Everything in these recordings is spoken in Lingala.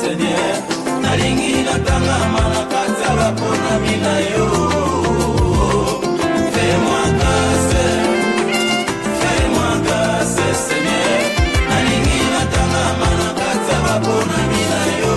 Seigneur, nalingi natanga malakata bapona minayo. Fais-moi grâce, Seigneur, nalingi natanga malakata bapona minayo.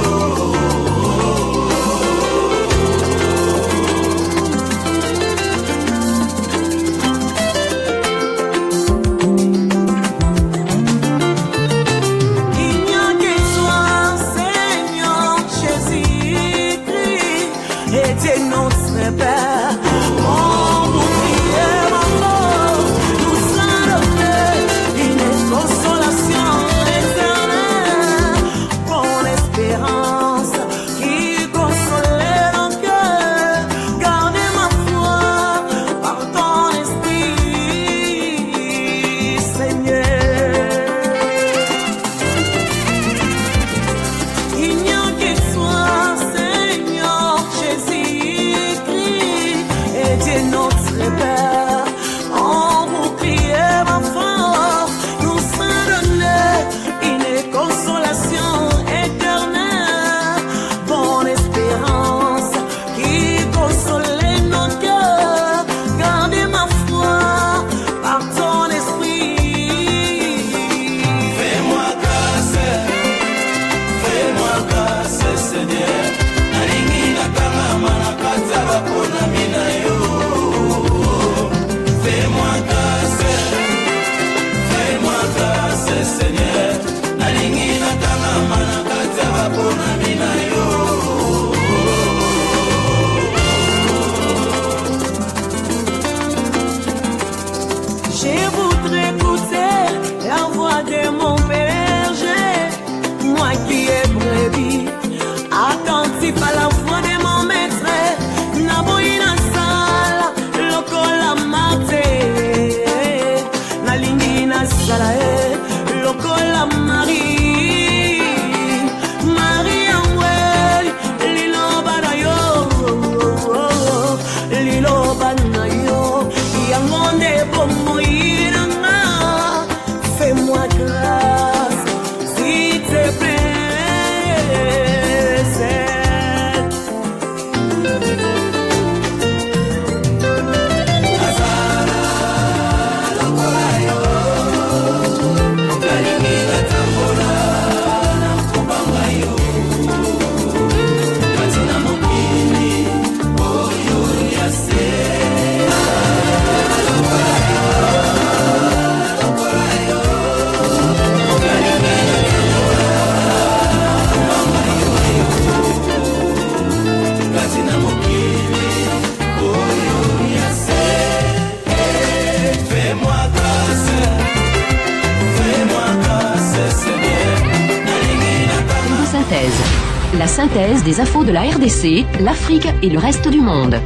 La synthèse des infos de la RDC, l'Afrique et le reste du monde.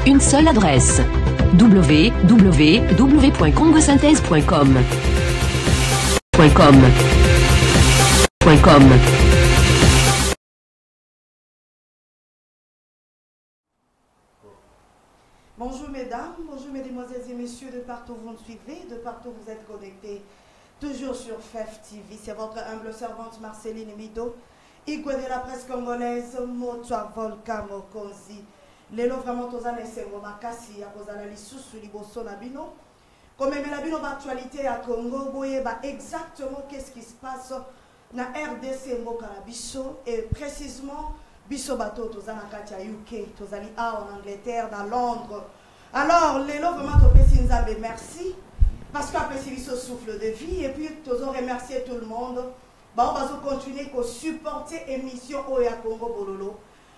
Une seule adresse: www.congosynthèse.com. Bonjour mesdames, bonjour mesdemoiselles et messieurs, de partout vous nous suivez, de partout vous êtes connectés, toujours sur FEF TV. C'est votre humble servante Marceline Mido, Igwe de la presse congolaise, Motwa Volka Mokonzi. Lelo vraiment tozana esengo makasi ya kozala lisusu liboso na bino. Comme la bino d'actualité à Congo, boye ba exactement qu'est-ce qui se passe na RDC mboka na biso et précisément biso bato tozana kati ya UK, tozali en Angleterre, dans Londres. Alors lelo vraiment topesi nzambe merci parce qu'après biso souffle de vie et puis tozo remercier tout le monde. Bah, on va continuer à supporter l'émission Oya Congo Bololo.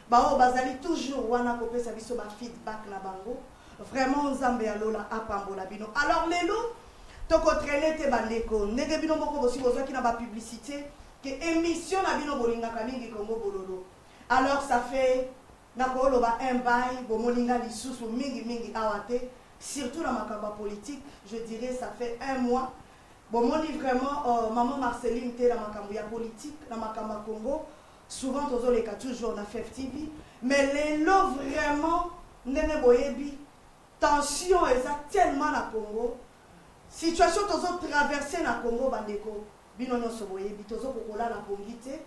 Bah, on va toujours wana kopé sa biso ba feedback na bango. Vraiment nzambe alola apambola bino. Alors lelo toko traîner te bandeko. Ndenge bino moko bosi bozwa ki na ba publicité que émission na bino bolinga kamingi Congo Bololo. Alors ça fait na ko loba un bail bo molinga lisusu mingi awate surtout na makamba politique, je dirais ça fait un mois. Bon, moi, vraiment, maman Marceline, t'es dans ma cambouille politique, dans ma cambouille Congo. Souvent, tous les cas, toujours, on a fait TV. Mais les lots, vraiment, nene boyebi, tension, tellement na Congo. Situation, tous traversée na Congo, bandeko, binono so boyebi, tous kokola na pongité.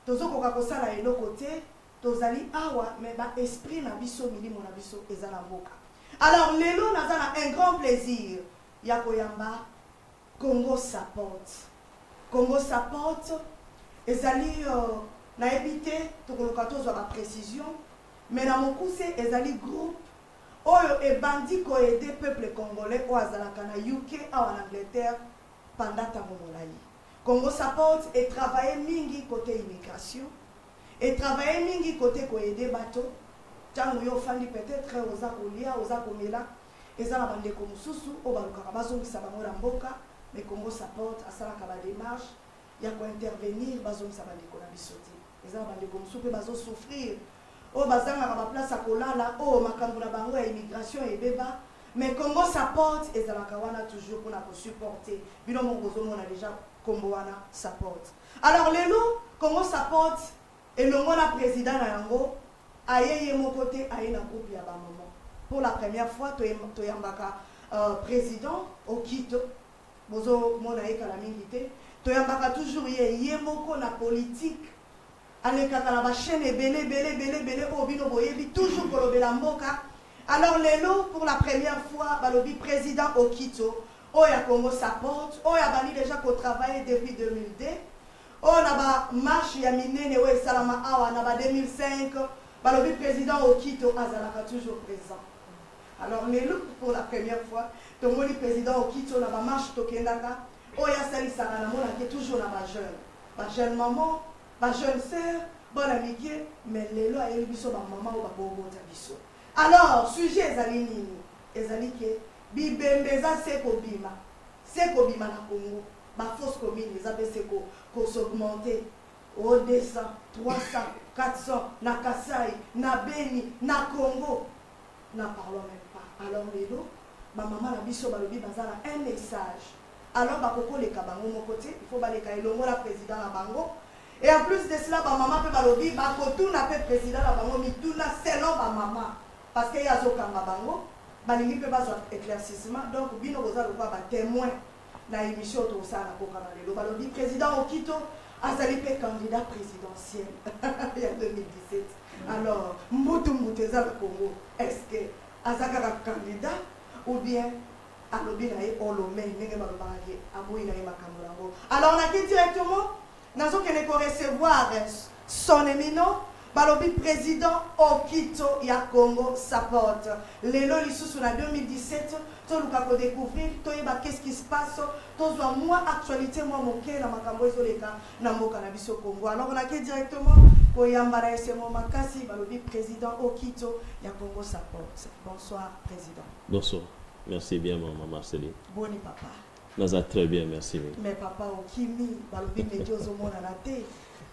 tozo koka kosala eloko te tozali awa mais ba esprit na biso milimo na biso ezala mboka. Alors lelo nazana un grand plaisir ya koyamba Congo Support. Congo Support ezali na ebité tokoloka tozwa ba précision mais na mokuse ezali groupe oyo ebandi ko aider peuple congolais o azalaka na UK ou en Angleterre pendant tango molai. Congo Support et travailler mingi côté immigration et travailler mingi côté ko aider bato tango yo fandi peut-être oza kolia oza komela ezala bande ko mususu o balukaka bazongisa bango na mboka mais Congo Support asalaka ba démarche ya ko intervenir bazongisa bande ko na bisote ezala bande ko mususu pe bazo souffrir o bazanga ba place a kolala o makambo na bango ya immigration ebeba mais Congo Support ezalaka wana toujours pour na ko supporter bino mongozo mona déjà Congo wana support. Alors lelo Congo Support elongo na président na yango ayeye mon côté aye na groupe ya ba maman pour la première fois to yambaka président Okito bozo mona ekala mingi te to yambaka toujours ye moko na politique alekaka na ba chaîne belé obino boyebi toujours kolobela mboka. Alors lelo pour la première fois balobi président Okito oya Congo Support oya bani déjà ko travailler depuis 2002 on a ba marche ya minene we salama awa na ba 2005 balobi président Okito azalaka toujours présent. Alors lelo pour la première fois to moni président Okito na ba marche tokendaka oya salisaka na mona ke toujours na ba jeune maman ba jeune sœur bon amitié mais lelo ayeli biso ba maman o ba bobota biso. Alors sujet ezali nini ezali ke bibembeza seko bima na Congo ba fausse commune ezabé seko ko s'augmenter au 200 300 400 na Kasai na Beni na Congo na parlons même pas. Alors lelo ba maman na biso balobi bazala un message alors ba koko le kabango mon côté il faut baleka elongo la président na bango et en plus de cela ba maman pe balobi ba kotuna pe président na bango mituna selon ba maman parce que yazo kanga bango balingi pe bazo éclaircissement donc bino boza lokwa ba témoin na émission to sala ko kana lelo balobi président Okito azali pe candidat présidentiel il y a 2017. Alors mbutu mbuteza le Congo est-ce que azaka candidat ou bien alobi na ye olome ndenge balobaka ke aboyi na ye makambo yango. Alors on a qui directement nazo kene ko recevoir son éminent balobi président Okito ya Congo Support. Lelo lisusu na 2017 to luka ko découvrir to yeba qu'est-ce qui se passe to zwa moi actualité moi moke na makambo ezoleka na mboka na biso Congo. Alors on a qui directement ko yambara esemo makasi balobi président Okito ya Congo Support. Bonsoir président. Bonsoir. Merci bien maman Marceline. Boni papa. Naza très bien merci. Mais papa Okimi balobi médio zo mona na te.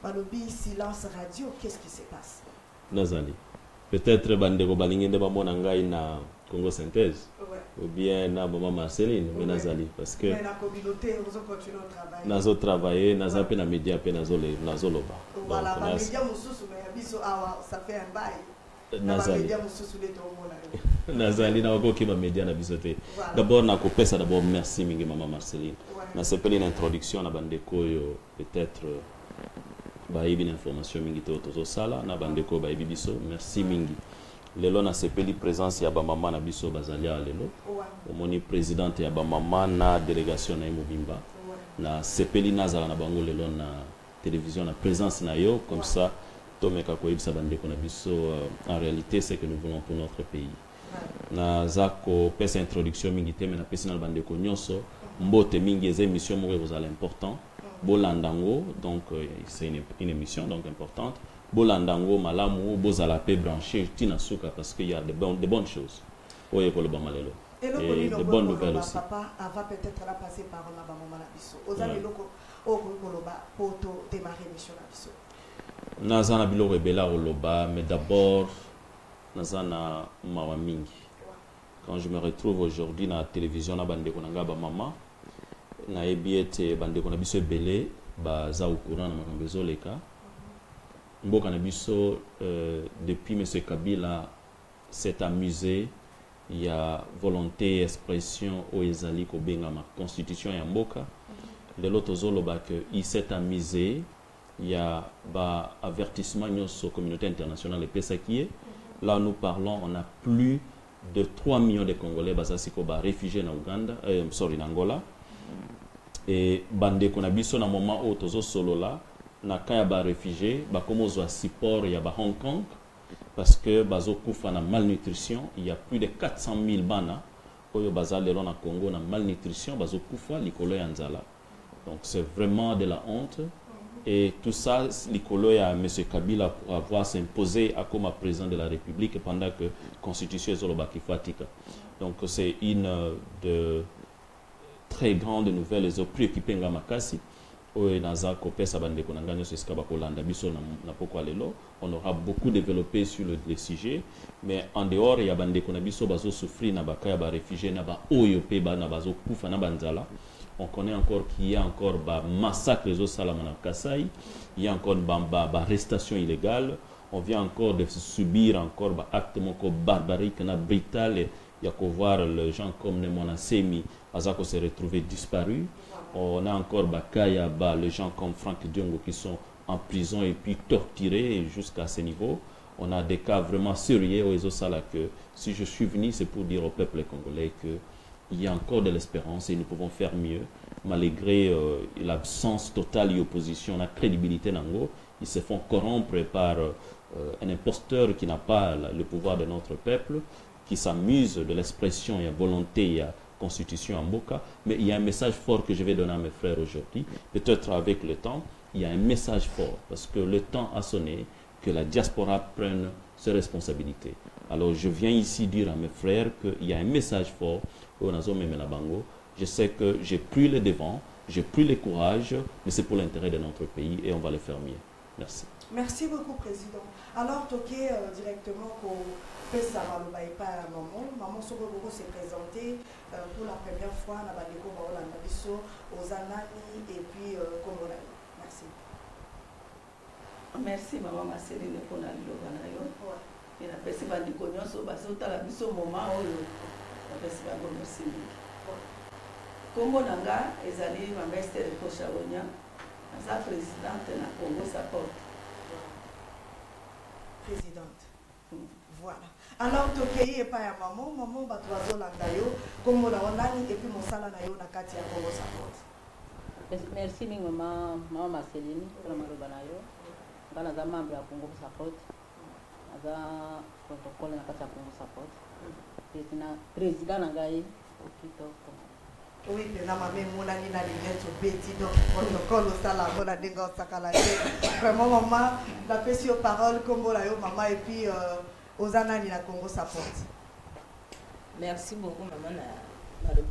Balobi silence radio, qu'est-ce qui se passe? Nazali. Peut-être bandeko balingende ba mona ngai na Congo Synthèse. Ouais. Ou bien na maman Marceline, mais Nazali parce que mais la communauté vous continue à travailler. Nazo travailler, naza pe na média pe nazo loba. Voilà, ba média mususu mais biso awa ça fait un bail. Nazali. Média mususu le to mona. Nazali na ko ki ba média na bisote. D'abord na ko pesa d'abord merci mingi maman Marceline. Na sepeli une introduction na bandeko yo peut-être ba yebi information mingi to sala na bandeko ba yebi biso merci mingi lelo na sepeli présence ya ba mama na biso bazalia lelo omoni présidente ya ba mama na délégation na Mobimba na sepeli nazala na bango lelo na télévision na présence na yo comme ça to meka ko yebisa bandeko na biso en réalité c'est que nous voulons pour notre pays na zako pesa introduction mingi te na pesa na bandeko nyonso mbote mingi ez émission mo ko zala important Bolandango, donc c'est une émission donc importante. Bolandango, Malamu, Bozalape branché, Tinasuka, parce qu'il y a de bonnes choses. Oui, pour le Bamalelo. Et de bonnes nouvelles aussi. Papa, avant peut-être la passer par la maman Labiso. Aux années locaux, au Koloba, pour démarrer l'émission Labiso. Nazana Bilo Rebella Oloba, mais d'abord, Nazana Mawamingi. Quand je me retrouve aujourd'hui dans la télévision, na bande konanga ba maman. Na ebiete bande kona biso belé ba za au courant na makambo ezoleka mboka na biso depuis monsieur Kabila s'est amusé il y a volonté expression o ezali ko benga ma constitution ya mboka lelo tozoloba que il s'est amusé il y a avertissement sur la communauté internationale et PSAKIE. Là, nous parlons, on a plus de 3 millions de Congolais réfugiés en Uganda, en Angola. Et bande qu'on a biso na moment où tozo solo là, na kaya ba réfugiés, ba comme aux support ya ba Hong Kong, parce que bazo kufa na malnutrition, il y a plus de 400 000 bana oyo bazale na Congo na malnutrition, bazo kufa likolo ya nzala. Donc c'est vraiment de la honte. Et tout ça, l'icolo à M. Kabila pour avoir s'imposé comme président de la République pendant que la Constitution est sur le Bakifatika. Donc c'est une de très grandes nouvelles et préoccupées à Makasi. On aura beaucoup développé sur le sujet, mais en dehors, il y a des gens qui souffrent, des réfugiés, des gens on connaît encore qu'il y a encore des massacres au Salamana Kassai, il y a encore des arrestations illégales, on vient encore de subir encore des actes barbariques, brutaux. Il y a qu'à voir les gens comme Nemona Semi, qui se retrouvent disparus. On a encore les gens comme Franck Diongo qui sont en prison et puis torturés jusqu'à ce niveau. On a des cas vraiment sérieux au Sala que si je suis venu, c'est pour dire au peuple congolais que il y a encore de l'espérance et nous pouvons faire mieux, malgré l'absence totale d'opposition, la crédibilité d'Ango. Ils se font corrompre par un imposteur qui n'a pas le pouvoir de notre peuple, qui s'amuse de l'expression et la volonté et la constitution en Boka. Mais il y a un message fort que je vais donner à mes frères aujourd'hui. Peut-être avec le temps, il y a un message fort, parce que le temps a sonné que la diaspora prenne ses responsabilités. Alors je viens ici dire à mes frères qu'il y a un message fort. Je sais que j'ai pris le devant, j'ai pris le courage, mais c'est pour l'intérêt de notre pays et on va le faire mieux. Merci. Merci beaucoup, Président. Alors, toqué directement pour Pessara Lobaïpa Maman. Maman Sogoro s'est présenté pour la première fois à Badeko Baolandabiso, aux Anani et puis Komorani. Merci. Merci, Maman Marceline, pour la Loganayo. Et la personne qui connaît la biso moment où merci. Kombo nanga ezali ma Esther Koshaonya, sa présidente na Congo Support. Présidente. Voilà. Alors tokeyi et pas ya maman batwazo landayo kombo na onani et puis mosala na yo na kati ya Congo Support. Merci maman Marceline pour maloba na yo. Bana za membre ya Congo Support. Aza protocole na kati ya Congo Support. Président Nangaï oui, na mamé mona ni na linette beti donc protocole au sala mona denga sakala vraiment maman la pesi aux paroles comme la yo maman et puis aux anani na Congo Support. Merci beaucoup maman na le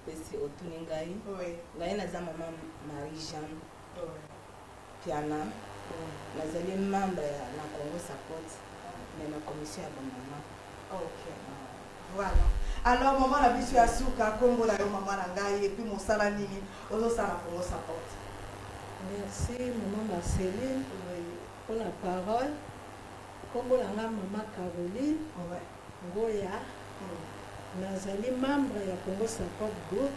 pesi au tuningai. Oui. Ngai na za maman Marie-Jeanne. Piana. Na zali membre na Congo Support mais na commission ya maman. OK. Voilà. Alors, maman, la bisu ya suka, Congo la yo maman nangai, et puis mon sala nini, ozo sala Congo Support. Merci, maman Marceline, pour la parole. Congo la maman Caroline, Ngoya, nazali membre ya Congo Support Group,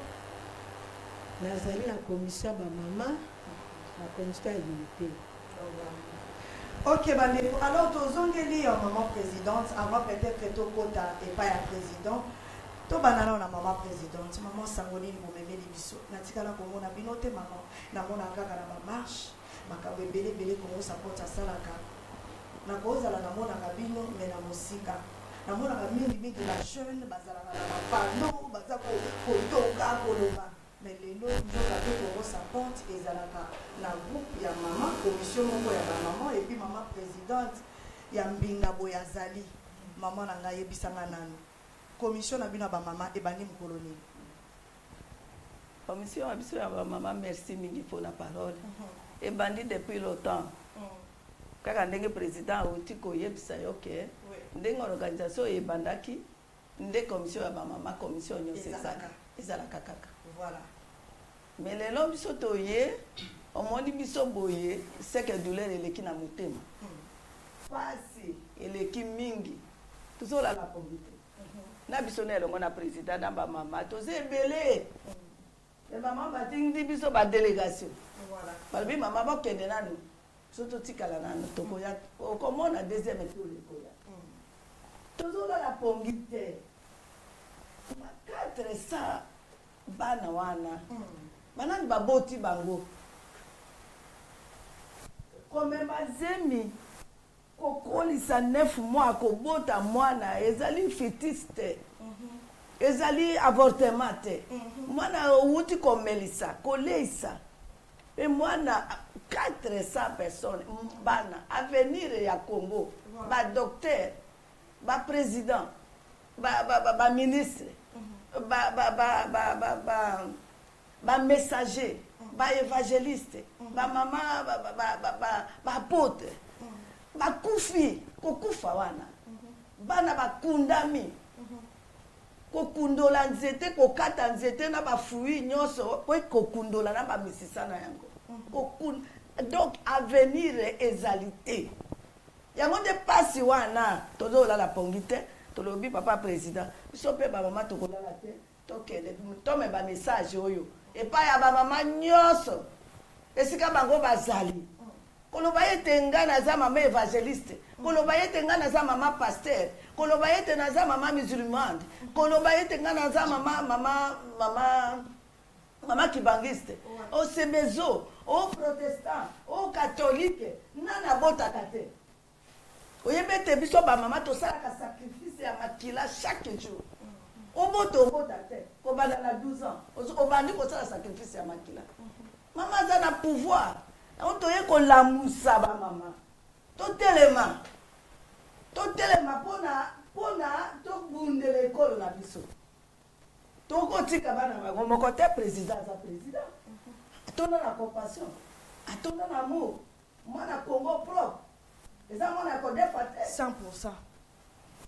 nazali la commission ba maman, la commission à l'unité. Ok, Bandeko. Alors, tozongeli maman présidente, avant peut-être Tokota et pas la président. To banana na maman présidente, maman sangoli ni bomeme libiso. Natikala kongo na binote maman. Na mona kaka na ba marche, makabe belé Congo Support asalaka. Na kozala na mona kabino mais na musika. Na mona ka mingi de la jeune bazala na pano, bazako ko toka koloba. Mais les lots de Congo Support ezalaka na groupe ya maman, commission moko ya ba maman et puis maman présidente ya mbinga boyazali. Maman na ngai yebisanga nanu. Commission na bino ba maman et bani mkoloni. Commission abiso ya ba maman merci mingi pour la parole. Et bandi depuis longtemps. Kaka ndenge président otiko yebisa yoke. Ndenge organisation e bandaki ndenge commission ya ba maman commission nyose saka. Ezalaka kaka. Voilà. Mais les lobes biso toye, au moni biso boye, c'est que douleur eleki na motema. Pasi eleki mingi. Toujours la communauté. Na biso na elongo na président na ba mama, toze belé. Les maman batingi biso ba délégation. Voilà. Balbi mama ba kende nanu. surtout tikala na tokoya okomona deuxième tour ekoya tozolala pongi te 400 bana wana banani baboti bango komema zemi kokolisa 9 mois kobota mwana ezali fœtus te ezali avortement te mwana outi komelisa koleisa e mwana 400 personnes bana avenir ya Congo ba docteur ba président ba ministre ba messager ba évangéliste ba mama ba apôtre ba kufi kokufa wana bana bakundami kokundola nzete kokata nzete na ba fruits nyonso po kokundola na ba misisa na yango donc avenir ezalité yango nde pasi wana tozolala pongi te tolobi papa président biso mpe bamama tokolala te tokende tome bamessage oyo epai ya bamama nyonso esika bango bazali koloba ete nga naza mama évangéliste koloba ete nga naza mama pasteur koloba ete naza mama musulmane koloba ete nga naza mama kibangiste o sebezo o protestant o catholique nana botaka te oyebe te biso bamama tosalaka sacrifice ya makila chaque jour obota te kobanda na 12 ans obandi kosala sacrifice ya makila mama aza na pouvoir toye kolamusa bamama totelema mpona tobundela ekolo na biso tokotika bana bango moko te président aza président atonda na compassion atonda na amour mwana Congo propre eza mwana ya kodefa te 100%.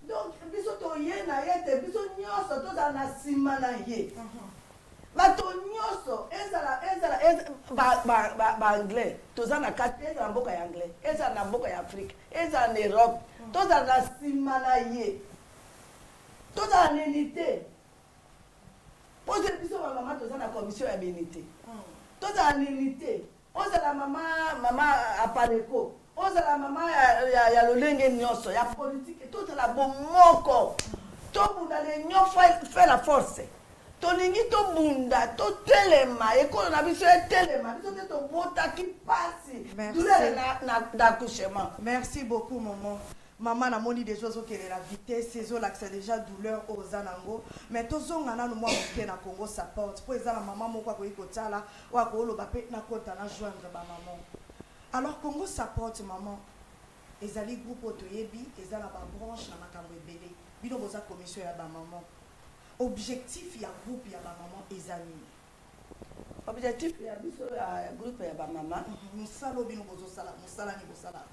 donc biso toye na ye te biso nyonso tozala na nsima na ye bato nyonso ezala baanglais toza na kati ezala na mboka ya anglais ezala na mboka ya afrique ezala na europe tozala na nsima na ye tozala na unité pose biso bamama toza na commission ya unité tozala na unité ozala mama apareko ozala mama ya lolenge nyonso ya politique tozala bomoko tobunda le nyo fait la force tolingi tobunda totelema ekolo na biso etelema biso te tobotaki pasi douleur d'accouchement. Merci beaucoup maman. Maman na moni des oiseaux qui est la vitesse ces l'accès déjà douleur aux anango mais tozonga na moi moké na Congo ça porte pour ezala maman moko ko ikotala wa ko lo bape na kota na joindre ba maman. Alors Congo ça porte maman ezali groupe otoyebi ezala ba branche na makambo ebele bino boza commission ya ba maman. Objectif ya groupe ya ba maman ezali objectif ya biso ya groupe ya ba maman musalo bino bozo sala musala ni bosala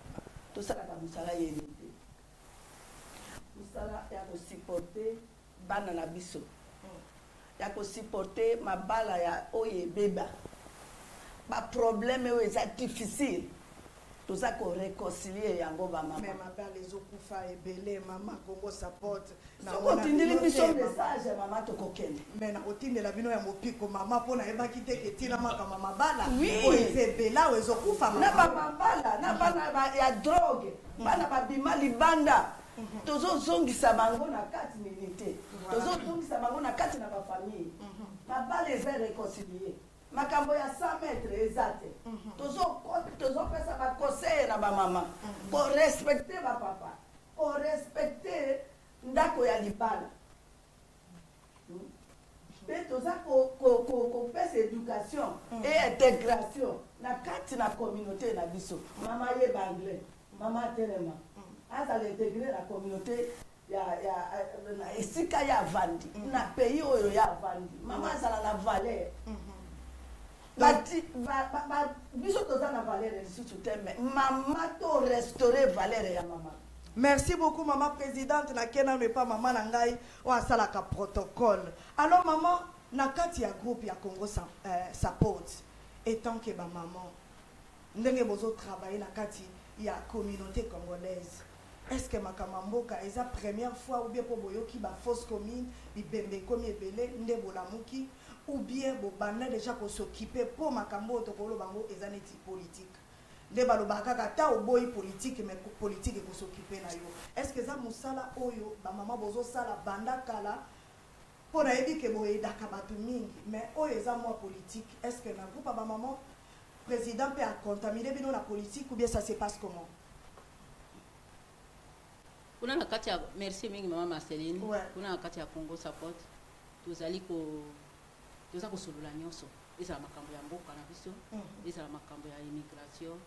to sala ka musala yeni musala ya ko supporter bana na biso ya ko supporter mabala ya oye beba ba problème o eza difficile toza ko réconcilier yango ba mama mais mabala ezokufa ebele mama Congo support na otindeli biso message mama to kokende mais na otindela bino ya mopiko mama pona ebaki te ketina makama mabala o ezebela o ezokufa na ba mabala na bana ya drogue bana babima libanda tozozongisa bango na kati minute tozozongisa bango na kati na ba famille mabala eza réconcilier makambo ya 100 mètres ezate tozopesa baconseil na bamama po respecter bapapa po respecter ndako ya libala mpe toza kopesa éducation et intégration na kati na communauté na biso mama yeba anglais mama atelema azala intégré na communauté na esika ya avandi na pays oyo ya avandi mama azala na valeur biso toza na valeur lisusu te mais mama to restaurer valeur ya mama. Merci beaucoup maman présidente na kena ne pas maman na ngai o asala ka protocole. Alors maman na kati ya groupe ya Congo support étant que ba maman ndenge bozo travailler na kati ya communauté congolaise. Est-ce que makamamboka eza première fois ou bien pour boyoki ba fausse commune bibembe komi ebele nde bolamuki ou bien bobanda déjà ko s'occuper pour makambo tokolo bango eza neti politique nde balobaka kata oboyi politique mais politique ko s'occuper na yo. Est-ce que ça musala oyo ba maman bozo sala banda kala pour aider que boye dakabatu mingi mais oyo za moi politique est-ce que na groupe ba maman président peut contaminer bino la politique ou bien ça se passe comment? Kuna nakati ya merci mingi mama Marceline. Kuna nakati ya Congo support tuzali ko tuza kusulula nyonso. Isa makambo ya mboka na biso, isa makambo ya immigration.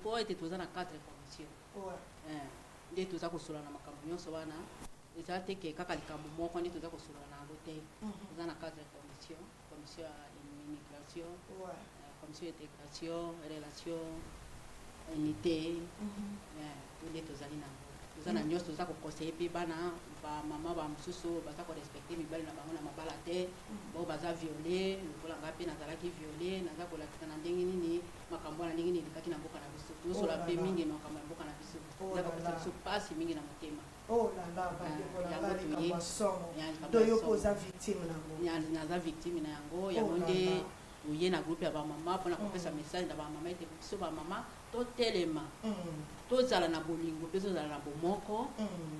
Tuoete tuza na 4 commission. Nde tuza kusulula na makambo nyonso wana. Isa teke kaka likambo moko nde tuza kusulula na hotel. Tuza na 4 commission, commission ya immigration, commission d'intégration, relation, unité. Nde tuzali na tuzana nyonso tuza ko conseiller pe bana ba mama ba mususu baza ko respecter mibali na bango na mabala te bo baza violer lokola ngapi na zalaki violer naza ko lakisa na ndenge nini makambo na ndenge nini kaki na mboka na biso tuso la pe mingi makambo na mboka na biso na ko biso pasi mingi na motema doyo poza victime na ngo naza victime na yango ya monde uye na groupe ya ba mama pona ko pesa message na ba mama ete biso ba mama to telema tozala na bolingo pe tozala na bomoko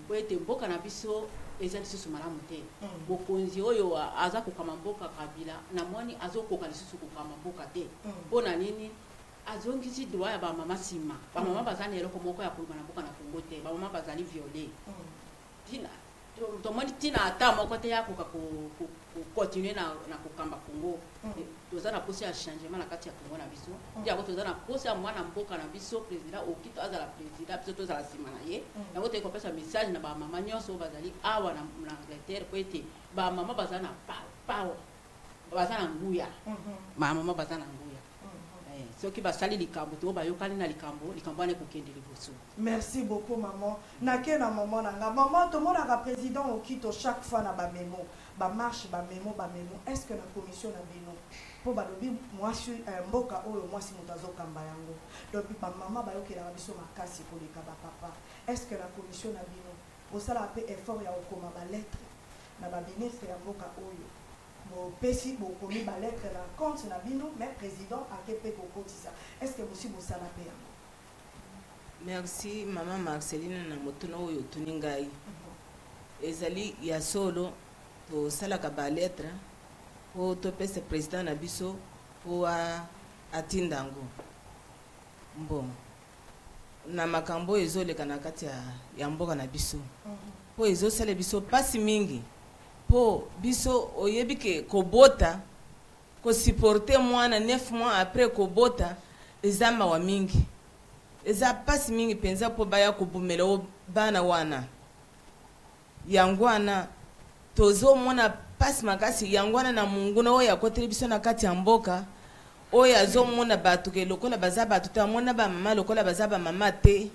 po ete mboka na biso eza lisusu malamu te bokonzi oyo aza kokama mboka Kabila na mwani azokoka lisusu kokama mboka te mpona nini azongisi droit ya bamama nsima bamama bazali eloko moko ya koluma na mboka na Congo te bamama bazali viole tina tomoni tina ata moko te yakoka continue na kokamba Congo toza na posi ya changement na kati ya Congo na biso yango toza na posi ya mwana mboka na biso président okito azala président biso tozala nsima na ye yango te kopesa message na bamama nyonso bazali awa na Angleterre po ete bamama baza na power baza na nguya bamama baza na nguya soki basali likambo to bayokani na likambo ane kokende liboso. Merci beaucoup maman. Nake na maman nanga maman to mona ka président okito chaque fois na ba memo ba marche ba memo. Est-ce que la commission na bino po ba lobi mwasi mboka oyo mwasi mutazo kamba yango donc ba maman ba yokela biso makasi ko leka ba papa. Est-ce que la commission na bino osala pe effort ya okoma ba lettre na ba ministre ya mboka oyo bon pesi bon komi ba lettre la compte na bino mais président a kepe ko kotisa. Est-ce que aussi vous sala pe yango? Merci maman Marceline na motono oyo tuningai ezali ya solo to sala ka ba lettre po to pese président na biso po atindango bon na makambo ezoleka na kati ya mboka na biso po ezosala biso pasi mingi po biso oyebi ke kobota ko supporter mwana 9 mois après kobota ezama wa mingi eza pasi mingi penza po baya kubumela bana wana yangwana tozo mona pasi makasi yangwana na munguna oya koteli biso na kati ya mboka oya zo mona batu ke lokola baza batu ta mona ba mama lokola baza ba mama te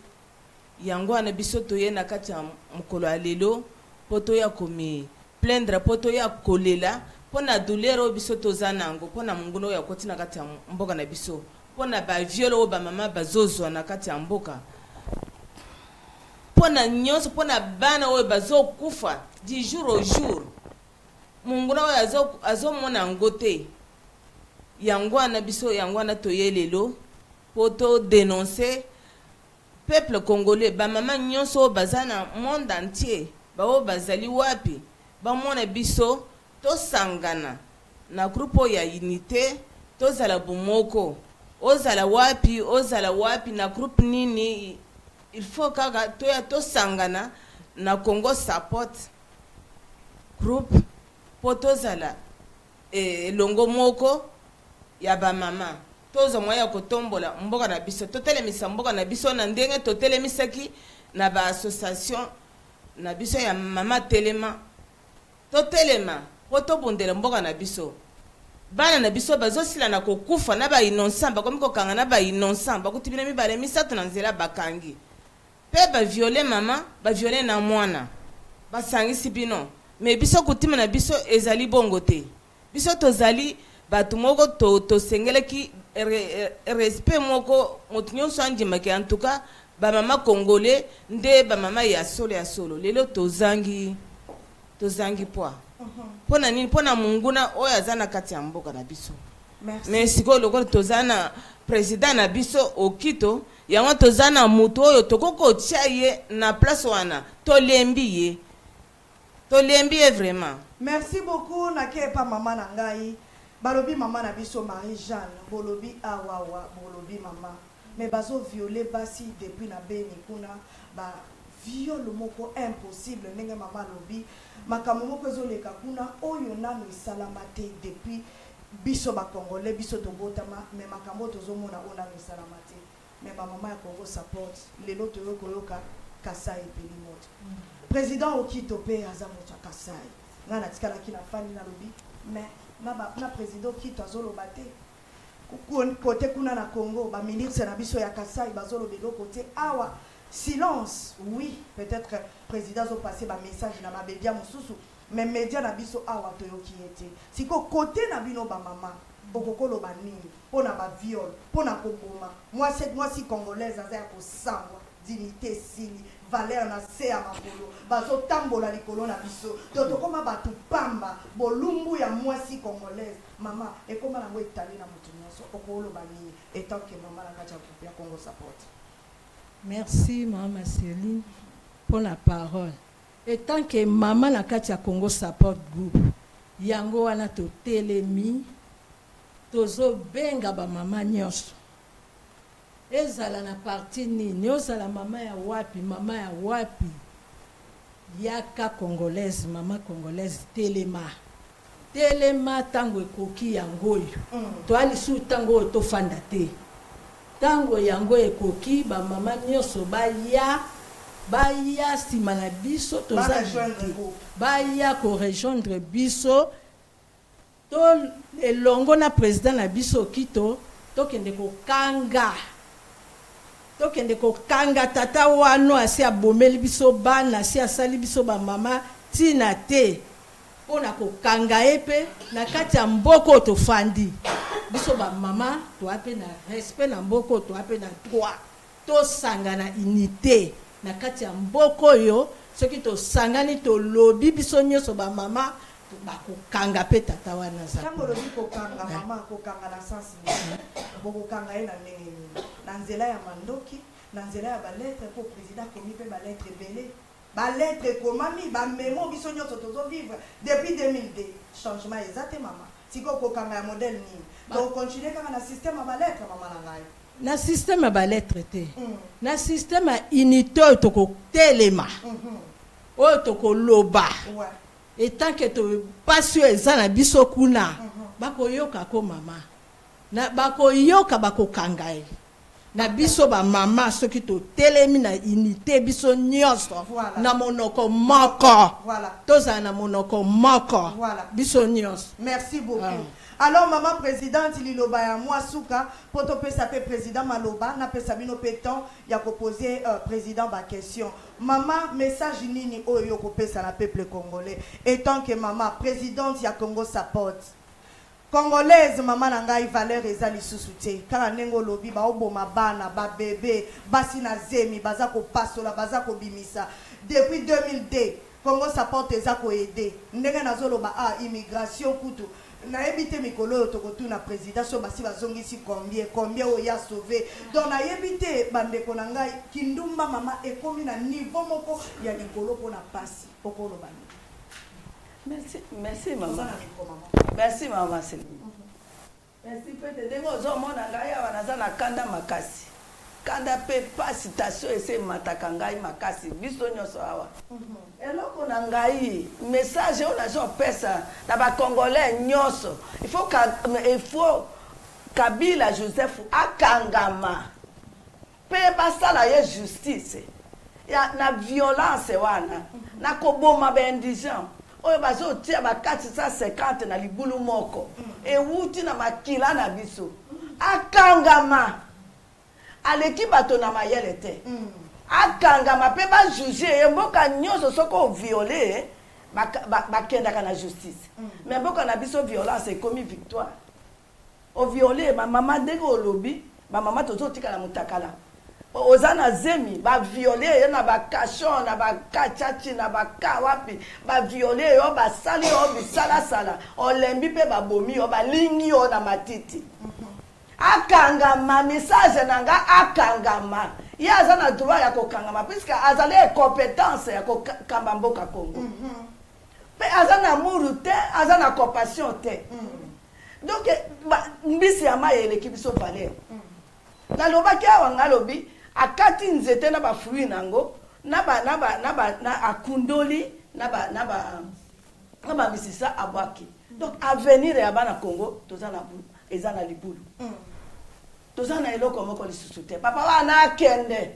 yangwana biso toye na kati ya mukolo alelo poto ya komi plaindre poto ya kolela pona douleur biso toza nango pona munguna oya koti na kati ya mboka na biso pona ba violo ba mama bazozwa na kati ya mboka pona nyonso pona bana oyo bazokufa du jour au jour munguna oyo azomona ngote yangwana biso yangwana toyelelo poto dénoncer peuple congolais ba mama nyonso bazana monde entier bao bazali wapi ba mona biso to sangana na groupe ya unité tozala bomoko ozala wapi na groupe nini il faut kaka to sangana na Congo support groupe po tozala longo moko ya ba mama tozo moya kotombola mboka na biso totelemisa mboka na biso na ndenge totelemisaki na ba association na biso ya mama telema totelema po tobundela mboka na biso bana na biso bazosila na kokufa na ba innocent bakomi kokanga na ba innocent bakutibina mibale misato na nzela bakangi pe ba violer mama ba violer na mwana basangisi bino mais biso kutima na biso ezali bongo te biso tozali batu moko to sengeleki respect moko motu nyonso andimaki en tout cas ba mama congolais nde ba mama ya solo lelo tozangi poa pona nini pona munguna oyo aza na kati ya mboka na biso merci ko lokolo tozana président na biso okito yango toza na mutu oyo tokokotia ye na place wana tolembi ye vraiment. Merci beaucoup nakepa mama na ngai balobi mama na biso Marie Jeanne bolobi awawa bolobi mama mais bazo violer basi depuis na beni kuna ba viol moko impossible ndenge mama lobi makambo moko ezoleka kuna oyo nano esalama te depuis biso ba congolais biso tobotama mais makambo tozomona ona esalama te mais ba mama ya Congo support lelo toyokoyoka Kasai peli moto président okito pe azamoto Kasai ngana tikala kina fani na lobi mais na président okito azoloba te côté kuna na Congo ba ministre na biso ya Kasai bazoloba de côté awa silence oui peut-être président zo passer ba message na mabedia mususu mais média na biso awa toyoki ete siko côté na bino ba mama bokokolo ba nini pona ba viol pona koboma moi si congolaise aza ko sangwa dignité sili valeur na se ya makolo bazo tambola likolo na biso to koma batu pamba bolumbu ya moi si congolaise mama ekoma na ngo etali na mutu nyonso okolo ba nini etant que mama na kati ya Congo support. Merci maman Céline pour la parole. Et tant que maman na kati ya Congo support group yango wana to telemi tozo benga ba mama nyonso ezala na parti nini ozala mama ya wapi yaka congolaise mama congolaise telema tango ekoki yango yo to alisu tango to fanda te tango yango ekoki ba mama nyonso baya sima na biso toza baya ko rejoindre biso to elongo na président na biso kito tokende kokanga tata wano asi abomeli biso bana asi asali biso ba mama tina te pona kokanga epe na kati ya mboko tofandi biso ba mama to ape na respect na mboko to ape na droit to sanga na unité na kati ya mboko yo soki to sangani to lobi biso nyonso ba mama bakokanga pe tata wana za tango lobi kokanga mama kokanga na sens bokokanga ye na ndenge na nzela ya mandoki na nzela ya baletre po président komi pe baletre belé baletre komami ba memo biso nyonso tozo vivre depuis 2002 changement exact mama siko kokanga ya modèle nini donc continuer kanga na système ya baletre mama na ngai na système ya baletre te na système ya unité toko telema o toko loba et tant que to pasio ezana biso kuna bakoyoka ko mama na bakoyoka bakokangai na biso ba mama soki to telemi na unité biso nyonso na monoko moko toza na monoko moko biso nyonso. Merci beaucoup. Alors maman présidente liloba ya moi souka poto pesa pe président maloba na pesa bino peton ya ko poser président ba question maman message nini oyo ko pesa na peuple congolais étant que maman présidente ya Congo support congolaise maman na ngai valeur ezali susute kala nengo lobi ba oboma bana ba bébé basi na zemi baza ko pasola baza ko bimisa depuis 2002 Congo support eza ko aider ndenge nazoloba immigration kutu na ebité mikolo tokotuna président so basi bazongisi combien oya sauvé donc na ebité bandeko na ngai kindumba mama ekomi na niveau moko ya likolo pona pasi okolo bani. Merci maman. Merci maman Céline. Merci peut-être dengo zo mona ngai wana na kanda makasi kanda pe pasi station ese mataka ngai makasi biso nyonso awa eloko na ngai message on a jo pesa na ba congolais nyonso il faut Kabila Joseph akangama pe basala ye justice ya na violence wana na koboma ba indigent oyo bazo tia ba 450 na libulu moko e wuti na makila na biso akangama aleki bato na mayele te akangama pe ba juger mboka nyonso soko violer bakendaka na justice mais mboka na biso violence ekomi victoire o violer ma mama ndenge olobi ba mama tozo tika na mutakala ozana zemi ba violer na ba kachon na ba kachachi na ba kawapi ba violer yo ba sali yo bisala sala olembi pe ba bomi yo ba lingi yo na matiti akangama message nanga akangama ye aza na droit ya kokangama puisque azali compétence ya kokamba mboka Congo pe aza na muru te aza na compassion te donc mbisi ya mai eleki biso valeur nalobaki awa ngalobi akati nzete na bafruit nango na akundoli na bamisisa abwaki donc avenir ya bana Congo toza na eza na libulu toza na eloko moko lisusu te papa wana akende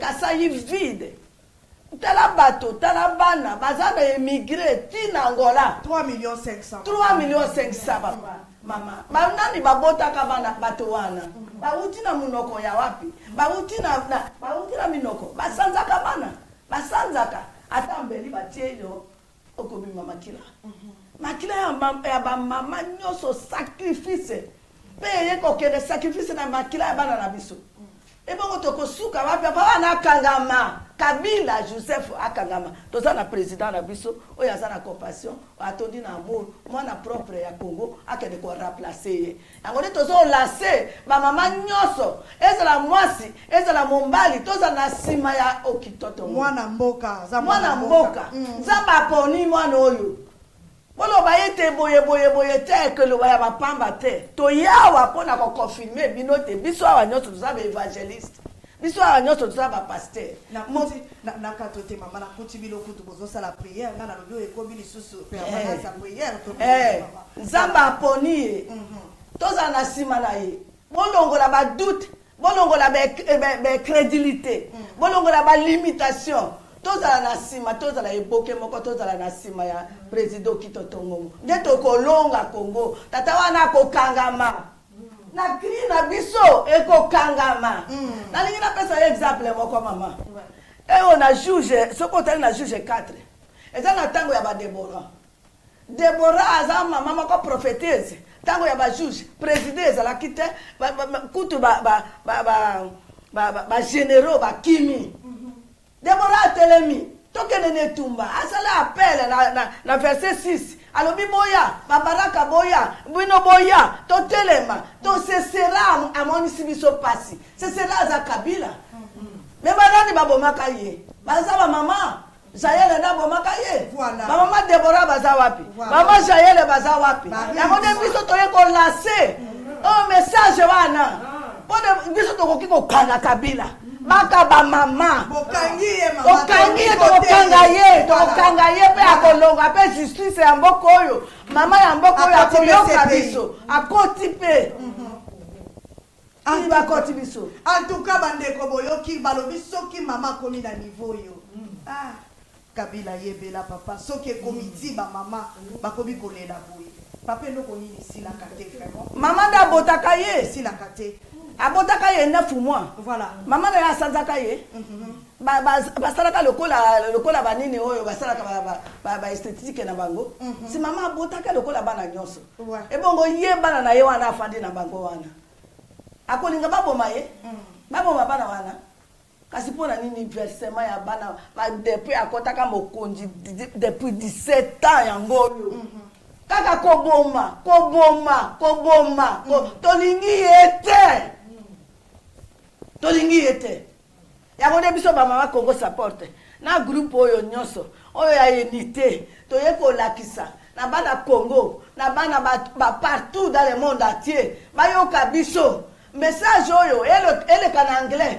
Kasai vide tala bato tala bana baza na émigré tina Angola 3,500,000 papa mama banani babotaka bana bato wana bauti na munoko ya wapi bauti na minoko basanzaka bana basanzaka ata mbeli batie yo okobima makila ya bamama nyonso sacrifice pe ye kokende sacrifice na makila ya bana na biso ebongo tokosuka wapi papa wana akangama Kabila Joseph akangama toza na président na biso oyo aza na compassion atondi na amour mwana propre ya Congo akende ko remplacer ye yango nde tozo lancer ba mama nyonso ezala mwasi ezala mombali toza na sima ya okitoto mwana mboka nzamba poni mwana oyo boloba yete boye te ke loba ya bapamba te toyawa mpona koconfirme bino te biso awa nyonso toza ba évangéliste biso awa nyonso toza bapasteur na kato te mama nakuti biloko tokozosala priere nga nalobi oyo ekomi lisusu permanence ya priere nzambe aponi ye toza na nsima na ye bolongola badoute bolongola bacrédulité bolongola balimitation tozala na nsima tozala eboke moko tozala na nsima ya président Kitotongo nde tokolonga Congo tata wana akokangama na cri na biso ekokangama nalingi napesa ye exemple moko mama eyo na juge soki otali na juge 4 eza na ntango ya Debora aza mama moko prophétese ntango ya bajuge président ezalaki te kutu bagénéraux bakimi Debora atelemi tokende netumba asala appel na verset 6 alobi boya babaraka boya bino boya totelema to sesera amonisi biso pasi sesera za Kabila me banani babomaka ye baza ba mama Jaël na bomaka ye mama Debora baza wapi mama Jaël baza wapi yango nde biso toye ko lancer un message wana pona biso tokoki kokanga Kabila maka ba mama okangi ye tokanga ye pe akolonga pe justice ya mboko oyo mama ya mboko oyo akoyoka biso akoti pe bakoti biso en tout cas bandeko boyoki balobi soki mama komi na niveau yo Kabila yebela papa soki komiti ba mama bakomi kolela boye papa ndoko nini silaka te vraiment mama nda botaka ye silaka te abotaka ye 9 mois voilà mama na asanzaka ye basalaka lokola banini oyo basalaka ba esthétique na bango si mama abotaka lokola bana nyonso ebongo ye bana na ye wana afandi na bango wana akolinga baboma ye baboma bana wana kasi mpona nini versement ya bana depuis akotaka mokonzi depuis 17 ans yango oyo kaka koboma tolingi ye te yango nde biso bamama Congo supporte na groupe oyo nyonso oyo ya unité toye kolakisa na bana Congo na bana partout dans le monde entier bayoka biso message oyo eleka na anglais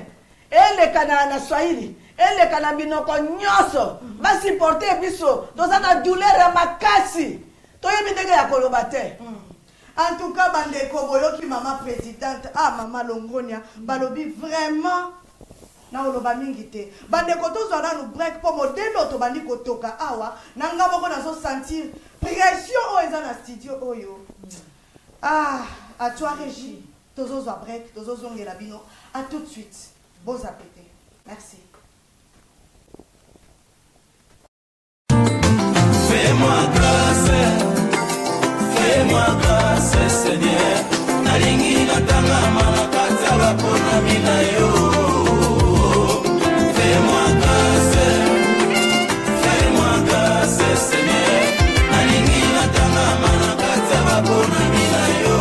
eleka na swahili eleka na binoko nyonso basupporte biso toza na douleur ya makasi toyebi ndenge ya koloba te en tout cas bandeko boyoki mama présidente mama Longonia balobi vraiment na oloba mingi te bandeko tozwa nanu break po modelo tobandi kotoka awa nanga moko nazo sentir pression oyo eza na studio oyo à toi Régie tozozwa break tozozongela bino à tout de suite bon appétit merci. Fais-moi grâce Seigneur nalingi natanga malakata bapona mina yo. Fais-moi grâce Seigneur nalingi natanga malakata bapona mina yo.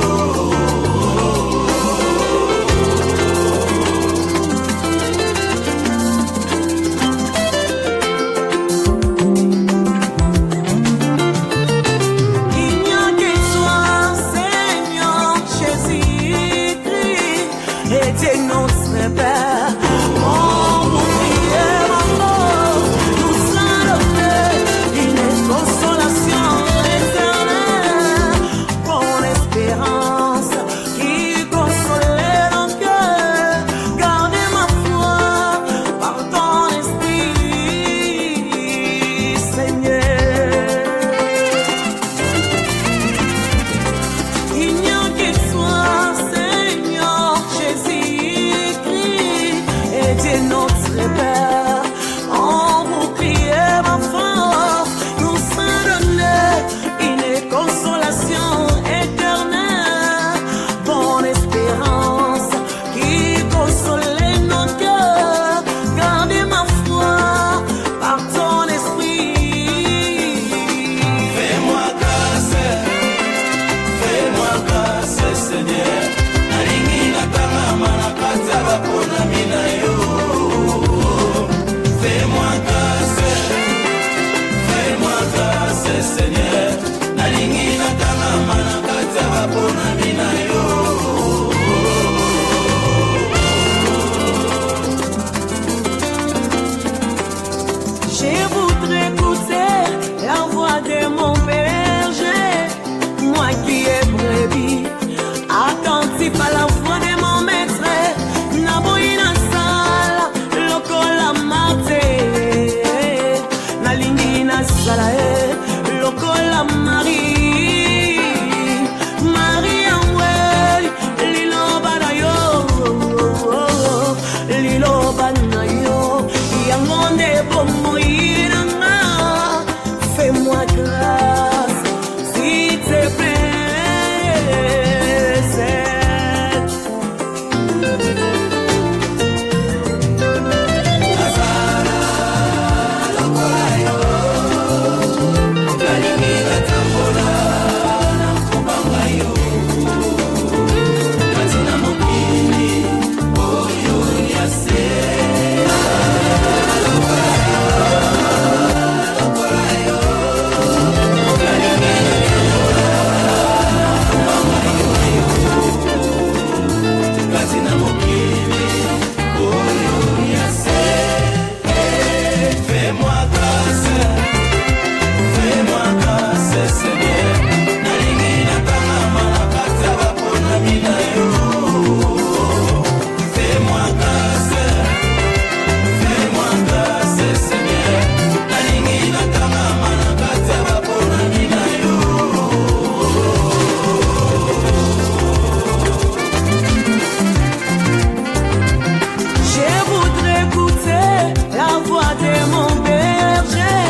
t'es mon berger,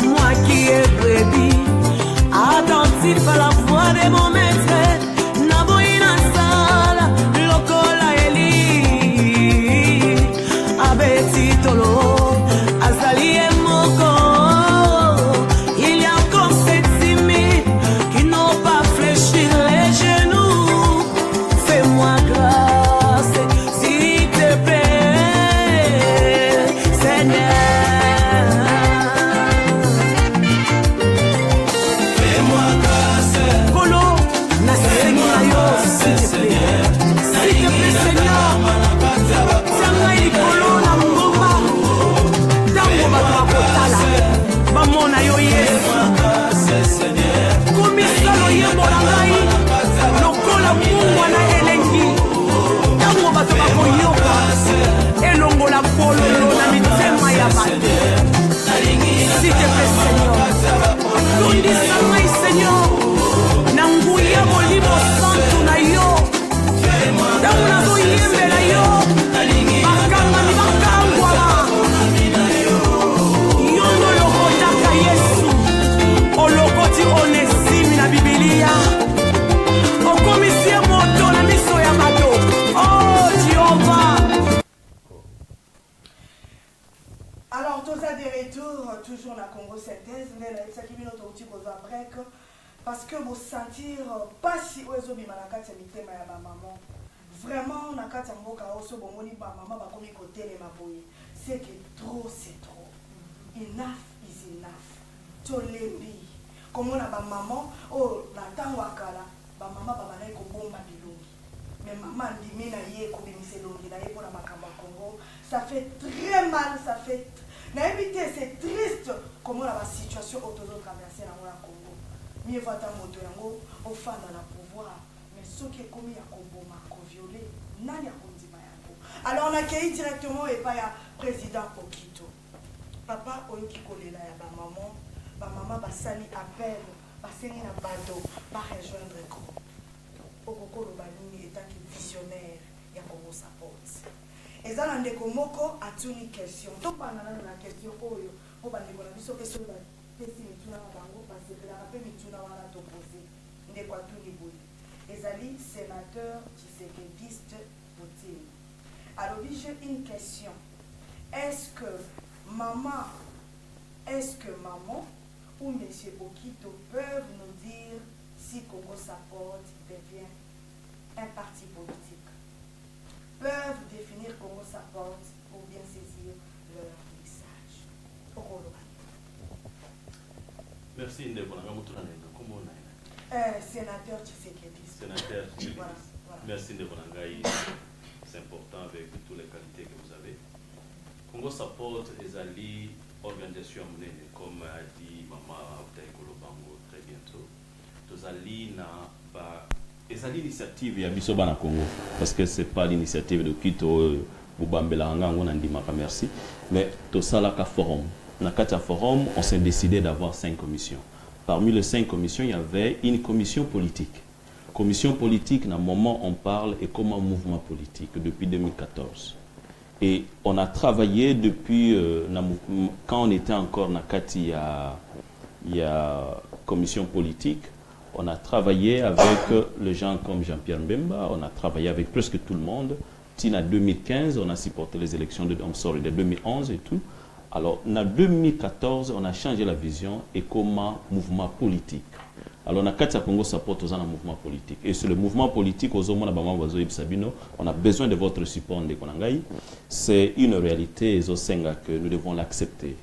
moi qui ai brebis, attentif à la voix de mon maître. Naboina sala, lokola eli, abeti tolo, azali emoko. Il y a encore ces timides qui n'ont pas fléchi les genoux. Fais-moi grâce, s'il te plaît, Seigneur. Fais-moi grâce, Kolo, na Seigneur, s'il te plaît. S'il te plaît, Seigneur. Tianga ili kolo na ngoma. Tango bakakotala. Bamona yo Yesu. Komisalo yembo na ngai. Lokola Mungu na elengi. Tango bato bakoyoka. Elongola kololo na mitema ya bato. S'il te plaît, Seigneur. Tondisa ngai, Seigneur. Na nguya molimo santu na yo. Tango nazoyembela yo. Bakangami bakangwala. Yondo lokotaka Yesu. Olokoti Onesimi na Biblia. Okomisi moto na miso ya bato. Oh Jéhovah. Alors, tous à des retours, toujours la Congo synthèse, mais là, ça qui vient au petit break, parce que vous sentir pas si oiseau bimanakati mitema ya ma maman. Vraiment, nakati mboka oso bomoni ba maman ba komi côté les maboyi. C'est que trop c'est trop. Enough is enough. Tolebi. Comme on a ba maman, oh la tango akala, ba maman ba bana ko bomba bilongi. Mais maman ndimi na ye ko bimise longi na ye pour la makamba Congo. Ça fait très mal, ça fait. N'habitez, c'est triste comment la situation autour traverser dans le Congo. Mieux vaut ta moto yango au fan dans la pouvoir, mais ce qui est commis à Congo marco violé, n'a rien dit yango. Alors on accueille directement et pas ya président Okito. Papa oyoki kolela ya ba maman ba sali appel, ba sengi na bado, ba rejoindre ko. Okokolo banini étant visionnaire ya Congo support. Et ça, on a une question. Donc, on a une question pour on a une question pour sénateur tshisekedi Poutine. Alors, j'ai une question. Est-ce que maman ou monsieur Okito peuvent nous dire si Congo Support devient un parti politique? Peuvent définir Congo Support pour bien saisir leur message. Merci Ndebonanga Mutulanenga. Comment on a sénateur Tshisekedi. Sénateur Tshisekedi. Voilà. Merci Ndebonanga. C'est important avec toutes les qualités que vous avez. Congo Support est allé organisation comme a dit Maman Autaïkolo Bango très bientôt. Tous allés na et c'est l'initiative ya biso bana Congo parce que c'est pas l'initiative de Kito Boubambela Ngango Nandimaka merci mais tout ça là forum na kati forum on s'est décidé d'avoir 5 commissions. Parmi les 5 commissions il y avait une commission politique. Commission politique dans moment on parle et comme un mouvement politique depuis 2014 et on a travaillé depuis quand on était encore na kati il y a commission politique. On a travaillé avec les gens comme Jean-Pierre Mbemba, on a travaillé avec presque tout le monde. En 2015, on a supporté les élections de 2011 et tout. Alors, en 2014, on a changé la vision et comme un mouvement politique. Alors, on a Katia Congo Support aux un mouvement politique. Et sur le mouvement politique, on a besoin de votre support. C'est une réalité que nous devons l'accepter.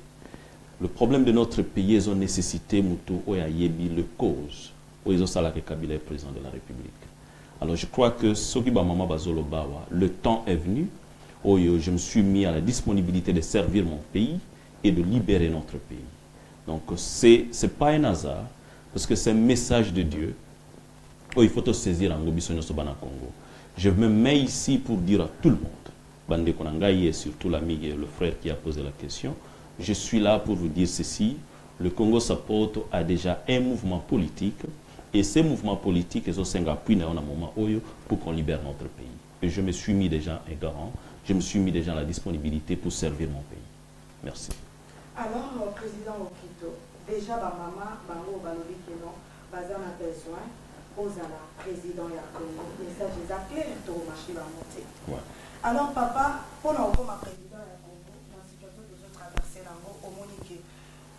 Le problème de notre pays est une nécessité, le cause. Kabila est président de la République. Alors je crois que le temps est venu où je me suis mis à la disponibilité de servir mon pays et de libérer notre pays. Donc c'est pas un hasard parce que c'est un message de Dieu. Il faut te saisir en Congo. Je me mets ici pour dire à tout le monde, Bande Konangaï et surtout l'ami et le frère qui a posé la question, je suis là pour vous dire ceci, le Congo Support a déjà un mouvement politique. Et ces mouvements politiques, ils ont appuyé à un moment pour qu'on libère notre pays. Et je me suis mis déjà un garant, je me suis mis déjà à la disponibilité pour servir mon pays. Merci. Alors, président Okito, déjà, ma maman, bango balobi que non, bazan a besoin, aux la président ya Congo, message clair, tout marché va monter. Ouais. Alors, papa, pour nous, comme président ya Congo, dans la situation que nous traversons, au Monique,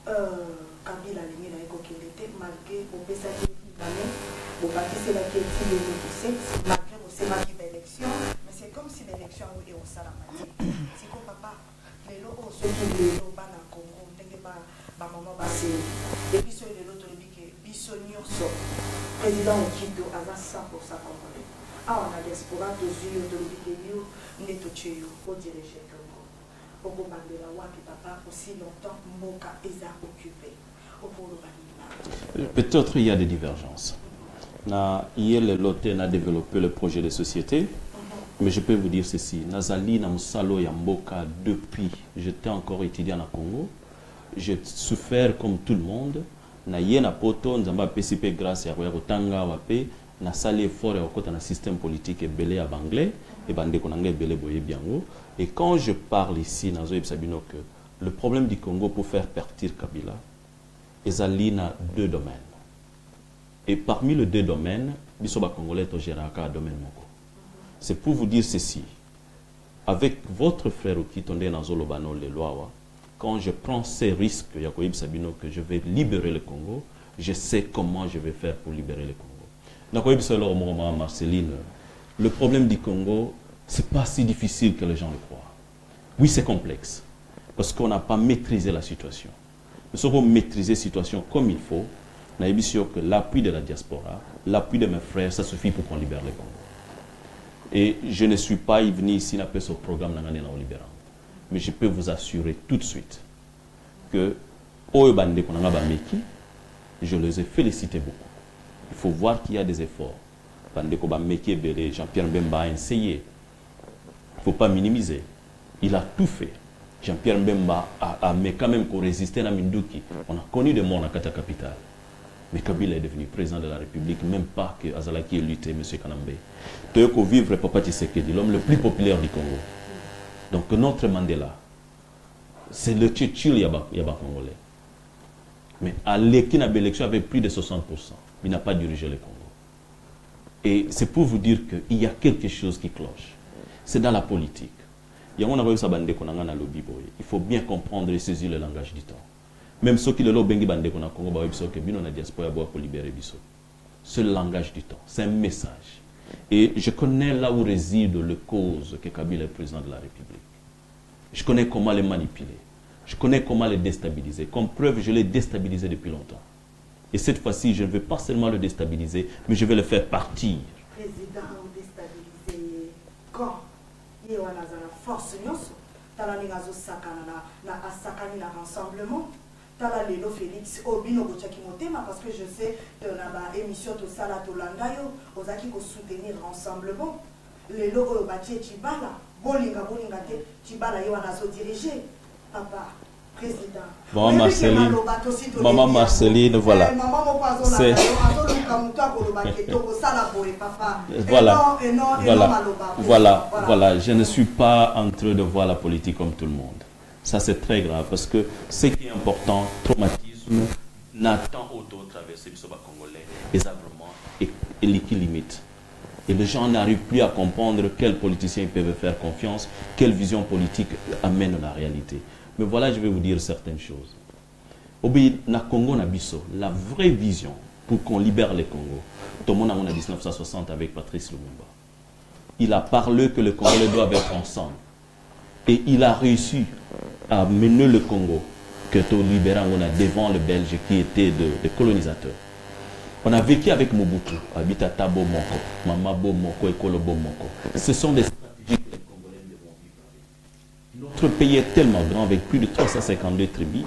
Kabila, les gens qui étaient malgré au PSA qui est au bâtisseur qui est malgré au SEMA qui est élection, mais c'est comme si l'élection est au Salamati. C'est comme papa, les lots, ceux qui les lots, dans le Congo, maman basé et puis sur les autres que bisonio so président Okito à 100% congolais ah on a diaspora de yeux de l'obédio neto tchio au diriger Congo au bandela wa que papa aussi longtemps moka eza occupé au pour le peut-être il y a des divergences na hier le loté n'a développé le projet de société mais je peux vous dire ceci nazali na musalo ya mboka depuis j'étais encore étudiant à Congo. J'ai souffert comme tout le monde. Na yena poto nzamba PCP grâce à Kotanga wape na sali effort ya kota na système politique et belé à anglais et bande konanga belé boye biango. Et quand je parle ici nazo ebsabino que le problème du Congo pour faire partir Kabila ezali na deux domaines. Et parmi les deux domaines, biso ba congolais to géraka domaine moko. C'est pour vous dire ceci. Avec votre frère Okito ndé nazo lobano le loawa. Quand je prends ces risques, Yakoib Sabino, que je vais libérer le Congo, je sais comment je vais faire pour libérer le Congo. Yakoib Sabino, Marceline, le problème du Congo, ce n'est pas si difficile que les gens le croient. Oui, c'est complexe, parce qu'on n'a pas maîtrisé la situation. Mais si on maîtriser la situation comme il faut, on a sûr que l'appui de la diaspora, l'appui de mes frères, ça suffit pour qu'on libère le Congo. Et je ne suis pas venu ici à ce programme dans le libérant. Mais je peux vous assurer tout de suite que je les ai félicités beaucoup. Il faut voir qu'il y a des efforts. Jean-Pierre Mbemba a essayé. Il ne faut pas minimiser. Il a tout fait. Jean-Pierre Mbemba a quand même résisté à Minduki. On a connu des morts dans la capitale. Mais Kabila est devenu président de la République, même pas que Azalaki ait lutté, M. Kanambe. Toyoko vivre Papa Tshisekedi, l'homme le plus populaire du Congo. Donc notre Mandela, c'est le Tchétchil Yaba congolais. Mais à l'élection avec plus de 60%, il n'a pas dirigé le Congo. Et c'est pour vous dire qu'il y a quelque chose qui cloche. C'est dans la politique. Il faut bien comprendre et saisir le langage du temps. Même ceux qui le lobby bande qu'on a Congo, pour libérer Bisso. C'est le langage du temps. C'est un message. Et je connais là où réside le cause que Kabila est président de la République. Je connais comment les manipuler. Je connais comment les déstabiliser. Comme preuve, je l'ai déstabilisé depuis longtemps. Et cette fois-ci, je ne veux pas seulement le déstabiliser, mais je vais le faire partir. Président, déstabiliser quand il y a une force, il y a un rassemblement. Lelo Félix Obino Bochaki Motema parce que je sais que dans l'émission de Sala Tolandayo, aux qui vont soutenir rassemblement. Lelo Obatie Chibala, Bolinga Chibala Yoanazo dirigé. Papa, président. Maman Marceline, Maman Marceline, voilà. C'est voilà. Je ne suis pas en train de voir la politique comme tout le monde. Ça, c'est très grave parce que ce qui est important, traumatisme, n'attend auto traverser le congolais, désarmement et limite. Et les gens n'arrivent plus à comprendre quels politiciens ils peuvent faire confiance, quelle vision politique amène la réalité. Mais voilà, je vais vous dire certaines choses. Au Congo, la vraie vision pour qu'on libère le Congo, tout le monde en 1960 avec Patrice Lumumba. Il a parlé que le Congolais doivent être ensemble. Et il a réussi à mener le Congo que tout libérant devant le Belge qui était des colonisateurs. On a vécu avec Mobutu, Habitata Bomoko, Mamabo Moko et Kolobo Moko. Ce sont des stratégies que les Congolais devront vivre avec. Notre pays est tellement grand avec plus de 352 tribus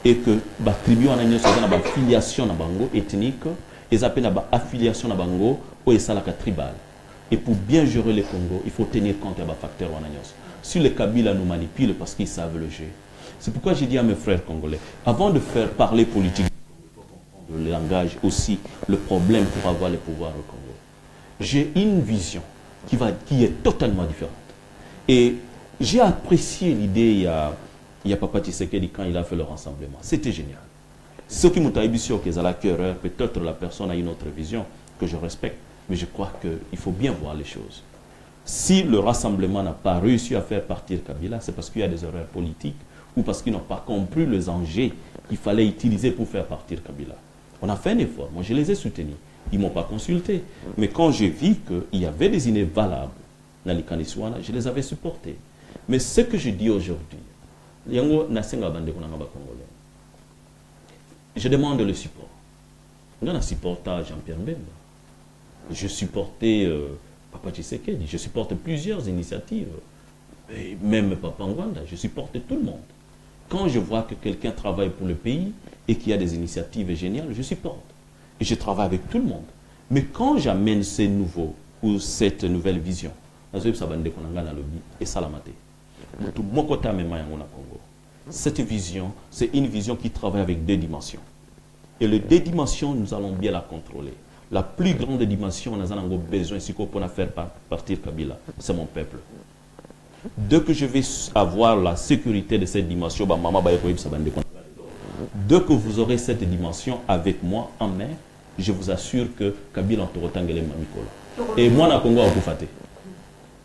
et que les tribus ont une affiliation ethnique et ils appellent affiliation ou tribale. Et pour bien gérer le Congo, il faut tenir compte des facteurs. Si les Kabila nous manipulent parce qu'ils savent le jeu. C'est pourquoi j'ai dit à mes frères congolais, avant de faire parler politique, le langage aussi, le problème pour avoir le pouvoir au Congo. J'ai une vision qui est totalement différente. Et j'ai apprécié l'idée il y a il y a Papa Tshisekedi quand il a fait le rassemblement. C'était génial. Ce qui m'a dit que c'est la cœur, peut-être la personne a une autre vision que je respecte, mais je crois qu'il faut bien voir les choses. Si le rassemblement n'a pas réussi à faire partir Kabila, c'est parce qu'il y a des erreurs politiques ou parce qu'ils n'ont pas compris les enjeux qu'il fallait utiliser pour faire partir Kabila. On a fait un effort. Moi, je les ai soutenus. Ils ne m'ont pas consulté. Mais quand j'ai vu qu'il y avait des idées valables dans les Kaniswana, je les avais supportés. Mais ce que je dis aujourd'hui, je demande le support. On a supporté Jean-Pierre Mbemba. Je supportais Papa Tshisekedi. Je supporte plusieurs initiatives. Et même Papa Ngwanda. Je supporte tout le monde. Quand je vois que quelqu'un travaille pour le pays et qu'il y a des initiatives géniales, je supporte. Et je travaille avec tout le monde. Mais quand j'amène ces nouveaux ou cette nouvelle vision, cette vision, c'est une vision qui travaille avec deux dimensions. Et les deux dimensions, nous allons bien la contrôler. La plus grande dimension, nous avons besoin, si on peut faire partir Kabila, c'est mon peuple. Dès que je vais avoir la sécurité de cette dimension, dès que vous aurez cette dimension avec moi en main, je vous assure que Kabila en Torotangele Mamikola. Et moi, na Congo,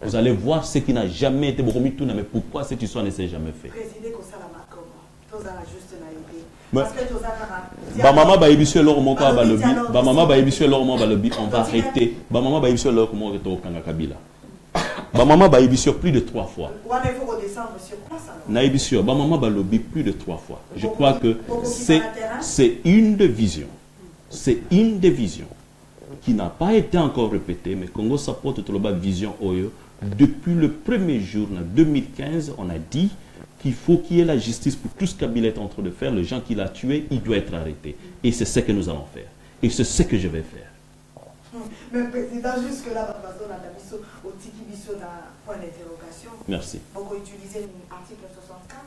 vous allez voir ce qui n'a jamais été beaucoup, mais pourquoi cette histoire ne s'est jamais fait. Parce que maman ba ébisu leur moko ba lobby, ba maman ba ébisu leur moko ba lobby, on va arrêter. Ba maman ba ébisu leur moko to kanga Kabila. Ba maman ba ébisu plus de 3 fois. Ouais, mais il faut redescendre sur place alors. Na ébisu ba maman ba lobby plus de 3 fois. Je crois que c'est une des visions. C'est une des visions qui n'a pas été encore répétée, mais Congo supporte tout le vision Oyo. Depuis le premier jour, en 2015, on a dit qu'il faut qu'il y ait la justice pour tout ce qu'Abila est en train de faire. Les gens qu'il a tués, il doit être arrêté. Et c'est ce que nous allons faire. Et c'est ce que je vais faire. Mais président, jusque-là, on a au Tikibiso point d'interrogation. Merci. Pourquoi utiliser l'article 64?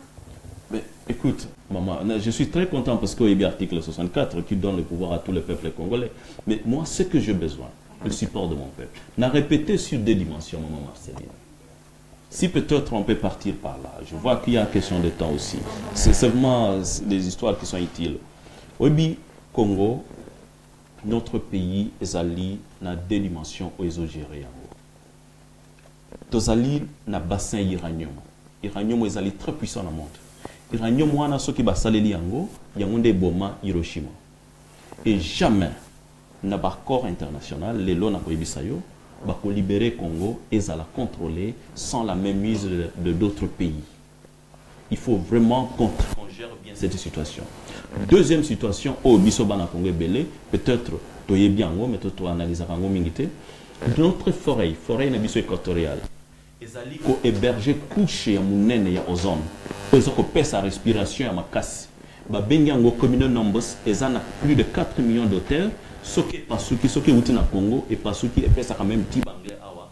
Mais écoute, maman, je suis très content parce qu'il y a l'article 64 qui donne le pouvoir à tous les peuples congolais. Mais moi, ce que j'ai besoin, le support de mon peuple, n'a répété sur deux dimensions, maman Marceline. Si peut-être on peut partir par là, je vois qu'il y a une question de temps aussi. C'est seulement des histoires qui sont utiles. Obi, Congo, notre pays est allé dans deux dimensions où ils ont géré. Ils ont allé dans le bassin iranium. Iranium est allé très puissant dans le monde. Iranium, on a ceux qui ont allé yango, yangonde boma Hiroshima. Et jamais, dans l'accord international, les lois n'ont pas pour libérer Congo et à la contrôler sans la mainmise de d'autres pays. Il faut vraiment qu'on gère bien cette situation. Deuxième situation, au Bisobana Congo Belé, peut-être toye bien mais tu analyser Congo mingité. Notre forêt équatoriale, ils allaient héberger couché à munene ya ozone. Ils ont coupé sa respiration à ma casse. Ba bengango commune nombres, ils ont plus de 4 millions d'auteurs. Ce qui est pas ce qui est na Congo et pas ce qui est ça quand même petit anglais awa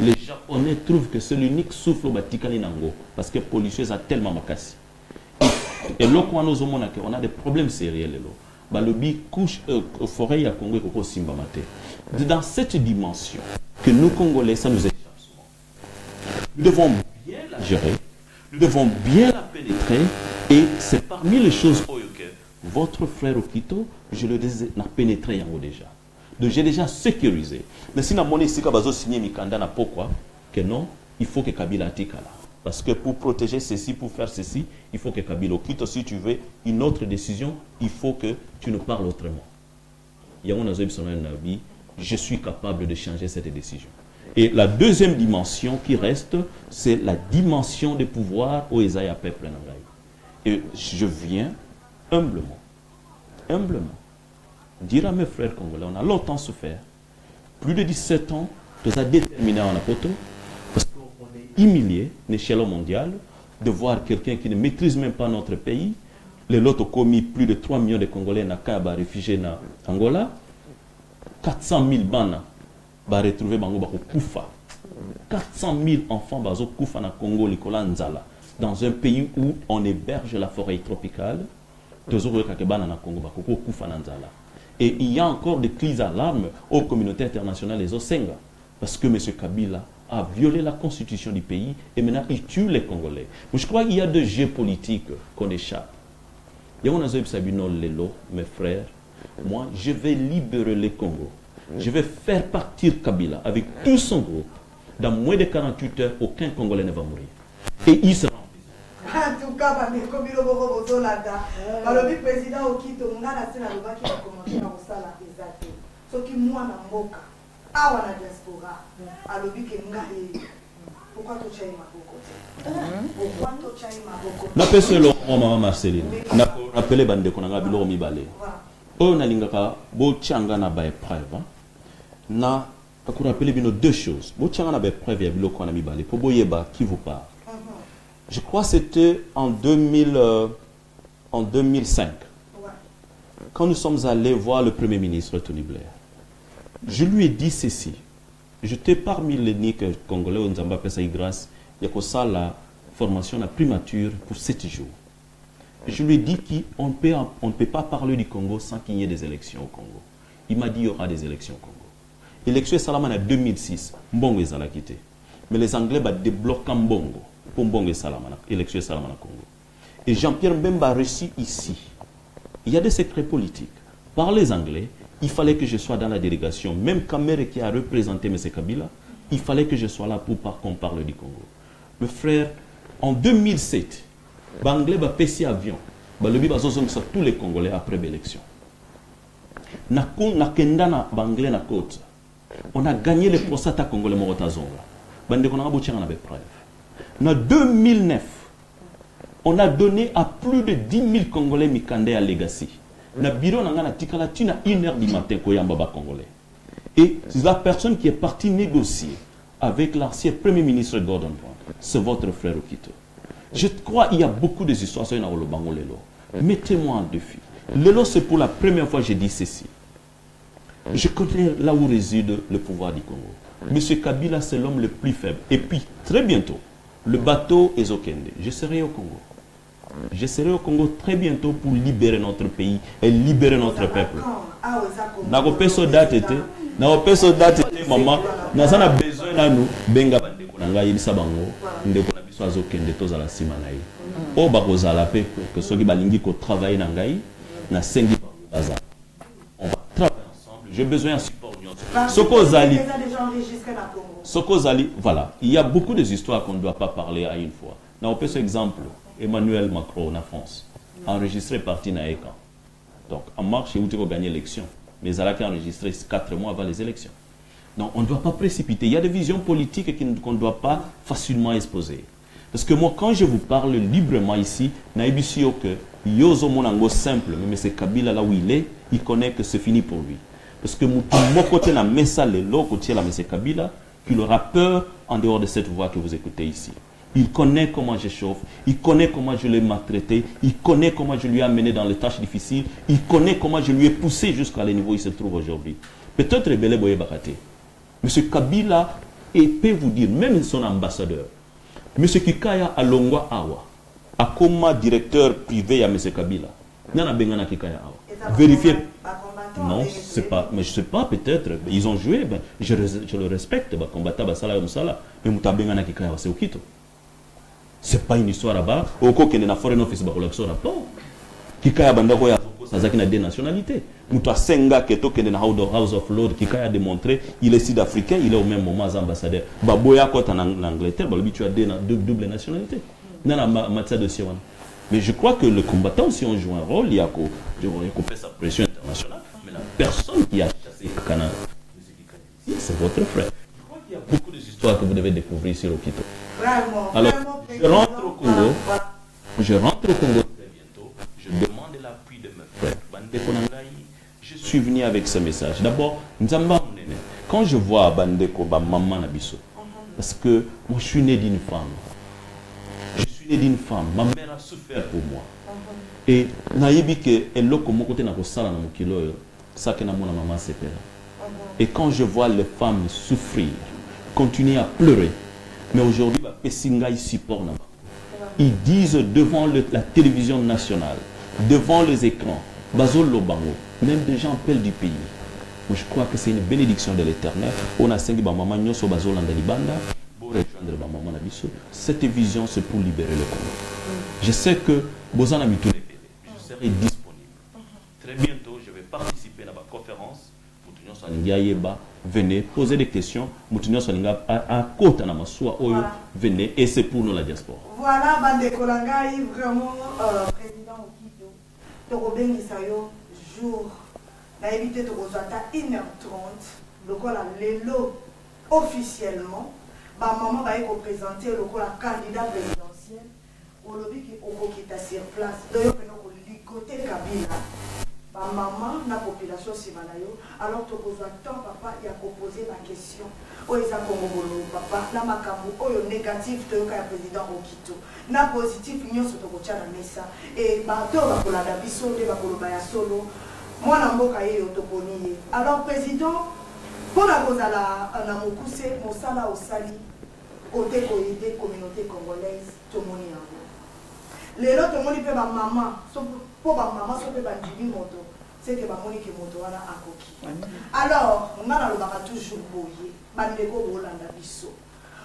les Japonais trouvent que c'est l'unique souffle au Batikali Nango parce que pollution a tellement makasi et là quand nous on a des problèmes sérieux là le bi couche forêt à Congo et Simba maté dans cette dimension que nous Congolais ça nous échappe souvent. Nous devons bien la gérer, nous devons bien la pénétrer et c'est parmi les choses que votre frère Okito, je le n'a pénétré déjà. Donc j'ai déjà sécurisé. Mais si on a signé Mikanda, pourquoi que non, il faut que Kabila atique là. Parce que pour protéger ceci, pour faire ceci, il faut que Kabila Okito, si tu veux une autre décision, il faut que tu nous parles autrement. Je suis capable de changer cette décision. Et la deuxième dimension qui reste, c'est la dimension des pouvoirs au Esaïa peuple. Et je viens humblement, dire à mes frères congolais, on a longtemps souffert, plus de 17 ans, nous avons déterminé en apoto, parce qu'on est humilié, à l'échelle mondiale, de voir quelqu'un qui ne maîtrise même pas notre pays. Les lots ont commis plus de 3 millions de Congolais dans Kaba, réfugiés en Angola, 400 000 bana, retrouver Bango Kufa. 400 000 enfants Bazo Kufa na Congo, Likola Nzala, dans un pays où on héberge la forêt tropicale. Et il y a encore des crises à l'arme aux communautés internationales, les Osenga. Parce que M. Kabila a violé la constitution du pays et maintenant il tue les Congolais. Mais je crois qu'il y a deux jeux politiques qu'on échappe. Il y a un Lelo, mes frères, moi je vais libérer les Congo. Je vais faire partir Kabila avec tout son groupe. Dans moins de 48 heures, aucun Congolais ne va mourir. Et il sera en tout cas, comme il le président Okito, on a la scène à l'Oba qui a commencé à la exacte. Ce qui moi n'a moka, à la diaspora, à l'Obi qui est pourquoi tu as ma beaucoup? Pourquoi tu as ma beaucoup? La personne, maman Marceline, n'a appelé Bande Konanga Bilo Mibale. On a l'ingaka, bo tchanga na ba épreuve. Na, pour rappeler deux choses. Bo tchanga na ba épreuve ya Bilo Konanga Mibale. Pour boyeba qui vous parle. Je crois que c'était en 2005, quand nous sommes allés voir le Premier ministre Tony Blair. Je lui ai dit ceci. J'étais parmi les niques congolais, on nous a fait grâce. Il y a que ça, la formation, la primature pour 7 jours. Je lui ai dit qu'on ne peut pas parler du Congo sans qu'il y ait des élections au Congo. Il m'a dit qu'il y aura des élections au Congo. L'élection est Salaman en 2006. Mbongo est à la quitté. Mais les Anglais ont débloqué Mbongo. Pour Mbongo et Salamana, élection Salamana Congo. Et Jean-Pierre Mbemba a reçu ici. Il y a des secrets politiques. Par les Anglais, il fallait que je sois dans la délégation. Même Kamere qui a représenté M. Kabila, il fallait que je sois là qu'on parle du Congo. Mes frères, en 2007, l'Anglais a payé avion. Le Biba a tous les Congolais après l'élection. On a gagné le procès à Congolais Morotazonga. En 2009, on a donné à plus de 10 000 Congolais Mikandé à Legacy. Na bureau na tikala tina 1h du matin koyamba Congolais. Et la personne qui est partie négocier avec l'ancien Premier ministre Gordon Brown, c'est votre frère Okito. Je crois qu'il y a beaucoup de histoires sur le Bango Lelo. Mettez-moi en défi. Lelo, c'est pour la première fois que j'ai dit ceci. Je connais là où réside le pouvoir du Congo. Monsieur Kabila, c'est l'homme le plus faible. Et puis, très bientôt, le bateau est au Kende. Je serai au Congo. Je serai au Congo très bientôt pour libérer notre pays et libérer notre peuple. Nagopeso date était, maman, nous avons besoin de nous, benga bandeko nanga yebisa bango, ndeko na biso azokende tozala sima na ye. O bakozala pe que soki balingi ko travailler na ngai, na sengi baza. On va travailler ensemble. J'ai besoin d'un support union. Sokozali, voilà. Il y a beaucoup d'histoires qu'on ne doit pas parler à une fois. On peut ce exemple, Emmanuel Macron en France, enregistré parti na Ekan. Donc, en marche, il a gagné l'élection. Mais il a enregistré 4 mois avant les élections. Donc, on ne doit pas précipiter. Il y a des visions politiques qu'on ne doit pas facilement exposer. Parce que moi, quand je vous parle librement ici, naibisio que Yozo Monango simple, mais c'est Kabila là où il connaît que c'est fini pour lui. Parce que mon côté na messa le côté la M. Kabila, qu'il aura peur en dehors de cette voix que vous écoutez ici. Il connaît comment je chauffe, il connaît comment je l'ai maltraité, il connaît comment je lui ai amené dans les tâches difficiles, il connaît comment je lui ai poussé jusqu'à le niveau où il se trouve aujourd'hui. Peut-être Belé Boye Bakate. M. Kabila peut vous dire, même son ambassadeur, M. Kikaya Alongwa Awa, a comme directeur privé à M. Kabila, Nana Bengana Kikaya Awa. Vérifiez. Non, c'est pas, mais je sais pas, peut-être, ils ont joué, ben, je le respecte, combattant Basala et Moussala, mais Moutabengana Kikaya, c'est Okito. C'est pas une histoire là-bas, au cas où il y a un foreign office, il y a un rapport. Kikaya Bandako, il y a des nationalités. Mouta Senga, qui est dans House of Lords, Kikaya a démontré, il est sud-africain, il est au même moment ambassadeur. Baboya, quand en Angleterre, tu as des double nationalités. Mais je crois que le combattant aussi ont joué un rôle, il y a coupé sa pression internationale. Mais la personne qui a chassé Kana, c'est votre frère. Je crois qu'il y a beaucoup d'histoires que vous devez découvrir sur Okito. Alors, je rentre au Congo très bientôt. Je demande l'appui de mes frères. Je suis venu avec ce message. D'abord, quand je vois Bandeko, maman Nabiso, parce que moi je suis né d'une femme. Je suis né d'une femme. Ma mère a souffert pour moi. Et et quand je vois les femmes souffrir, continuer à pleurer, mais aujourd'hui, ils disent devant la télévision nationale, devant les écrans, même des gens appellent du pays. Moi, je crois que c'est une bénédiction de l'Éternel. On a 5 maman nyoso bazolanda libanda défendre ma maman Nabiso. Cette vision, c'est pour libérer le Congo. Je sais que Bozana Mitoune, je serai disponible. Très bientôt, je vais participer à la conférence. Venez poser des questions. À côté de venez et c'est pour nous la diaspora. Voilà, Bande Kolangai, vraiment, président Okito. Torobeng Isayo, jour, n'a évité de rejoindre 1h30. Le col a l'élo officiellement. Ma maman va être représentée le col candidat présidentiel. Au lobby qui est sur place. D'ailleurs, nous ligoté Kabila. Ma maman, la population Simanayo. Alors, tu poses temps, papa, il a posé la question. Oh, ils ont papa, la makambo, oh, négatif, tu es président Okito. Na positif, nous sommes au la mesa. Et bateau, va pour la dabiso, va pour le bayasolo. Moi, je suis autoponie. Alors, président, pour la cause à la Mokuse, mon sala au sali, côté aider communauté congolaise, tout le monde y a. Les autres, tout le monde peut ma maman, pour ma maman, ça peut pas dire moto. C'est que ma maman qui moto à Koki. Alors, on a le toujours boyé, bandeko bolanda biso.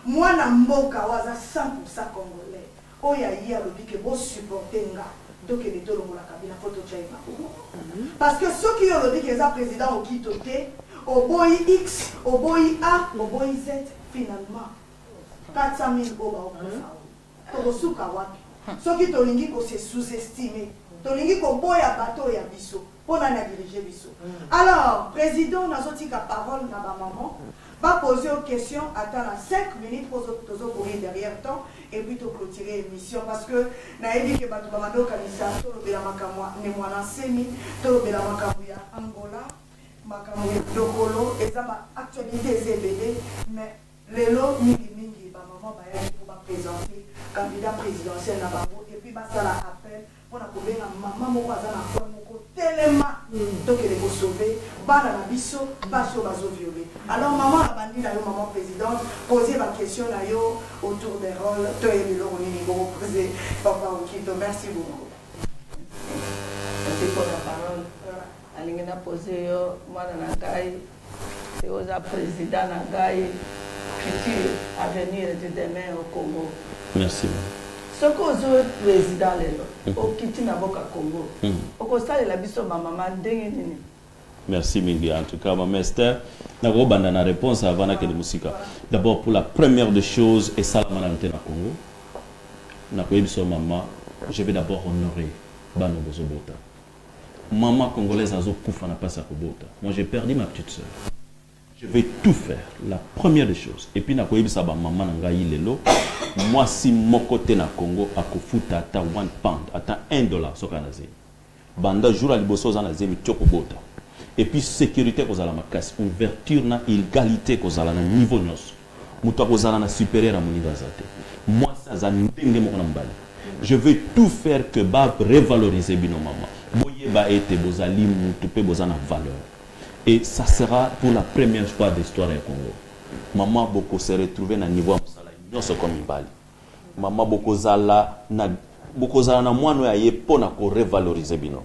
Moi, na mboka waza 100% congolais. Oya ya le bike bo supporter nga. Donc les deux la Kabila photo tchaïma. Parce que ceux qui ont dit que les président au Kitoté, au boy X, au boy A, au boy Z, finalement 400 000 euros au Suka wapi. Ceux qui ont dit que c'est sous-estimé. Tolingi ko boya bateau ya biso pour na diriger biso. Alors, président n'a sorti la parole na ma maman va poser aux questions attendre 5 minutes pour courir derrière temps et puis to clôturer l'émission parce que na dit que bato bamando kanisa to lobela makamwa ne mwana semi to lobela makamwa ya Angola makamwa ya dokolo ezaba actualité ZBD mais lelo mingi ba maman ba ya pour présenter candidat présidentiel na bango et puis ba ça la appel pour na kobenga maman moko azana kwa moko telema donc elle est sauver bana na biso baso bazo violer. Alors maman a bandi la maman présidente poser ma question là yo autour des rôles to et le on niveau poser papa Okito. Merci beaucoup. Merci pour la parole. Alingena poser yo mwana na ngai c'est aux président na ngai futur avenir de demain au Congo. Merci. Ce que le président au Kiti na boka Congo. Au constat la biso ma maman ndenge nini. Merci Mingi. En tout cas, ma Esther, na go banda na réponse avant na ke de musique. D'abord pour la première des choses et ça la manante na Congo. Na ko biso maman, je vais d'abord honorer bano bozobota. Maman congolaise azo kufa na pasa ko bota. Moi j'ai perdu ma petite sœur. Je vais tout faire, la première des choses. Et puis, na maman ngai lelo. Moi, si mon côté na Congo, a kofuta ata 1 pound, ata $1, sokanaze. Banda jour à liboso zanaze mi tchoko bota. Et puis, sécurité kozala makasi, ouverture na égalité kozala na niveau nyos. Muto kozala na supérieur à mon niveau azate. Moi, ça zanindenge mo na mbali. Je vais tout faire que ba revaloriser bino maman. Boye ba ete bozali mutu pe bozana valeur. Et ça sera pour la première fois de l'histoire du Congo. Maman beaucoup se retrouver à niveau de ce comme Ibali. Maman beaucoup zala na moi nous aille pour na ko revaloriser bino.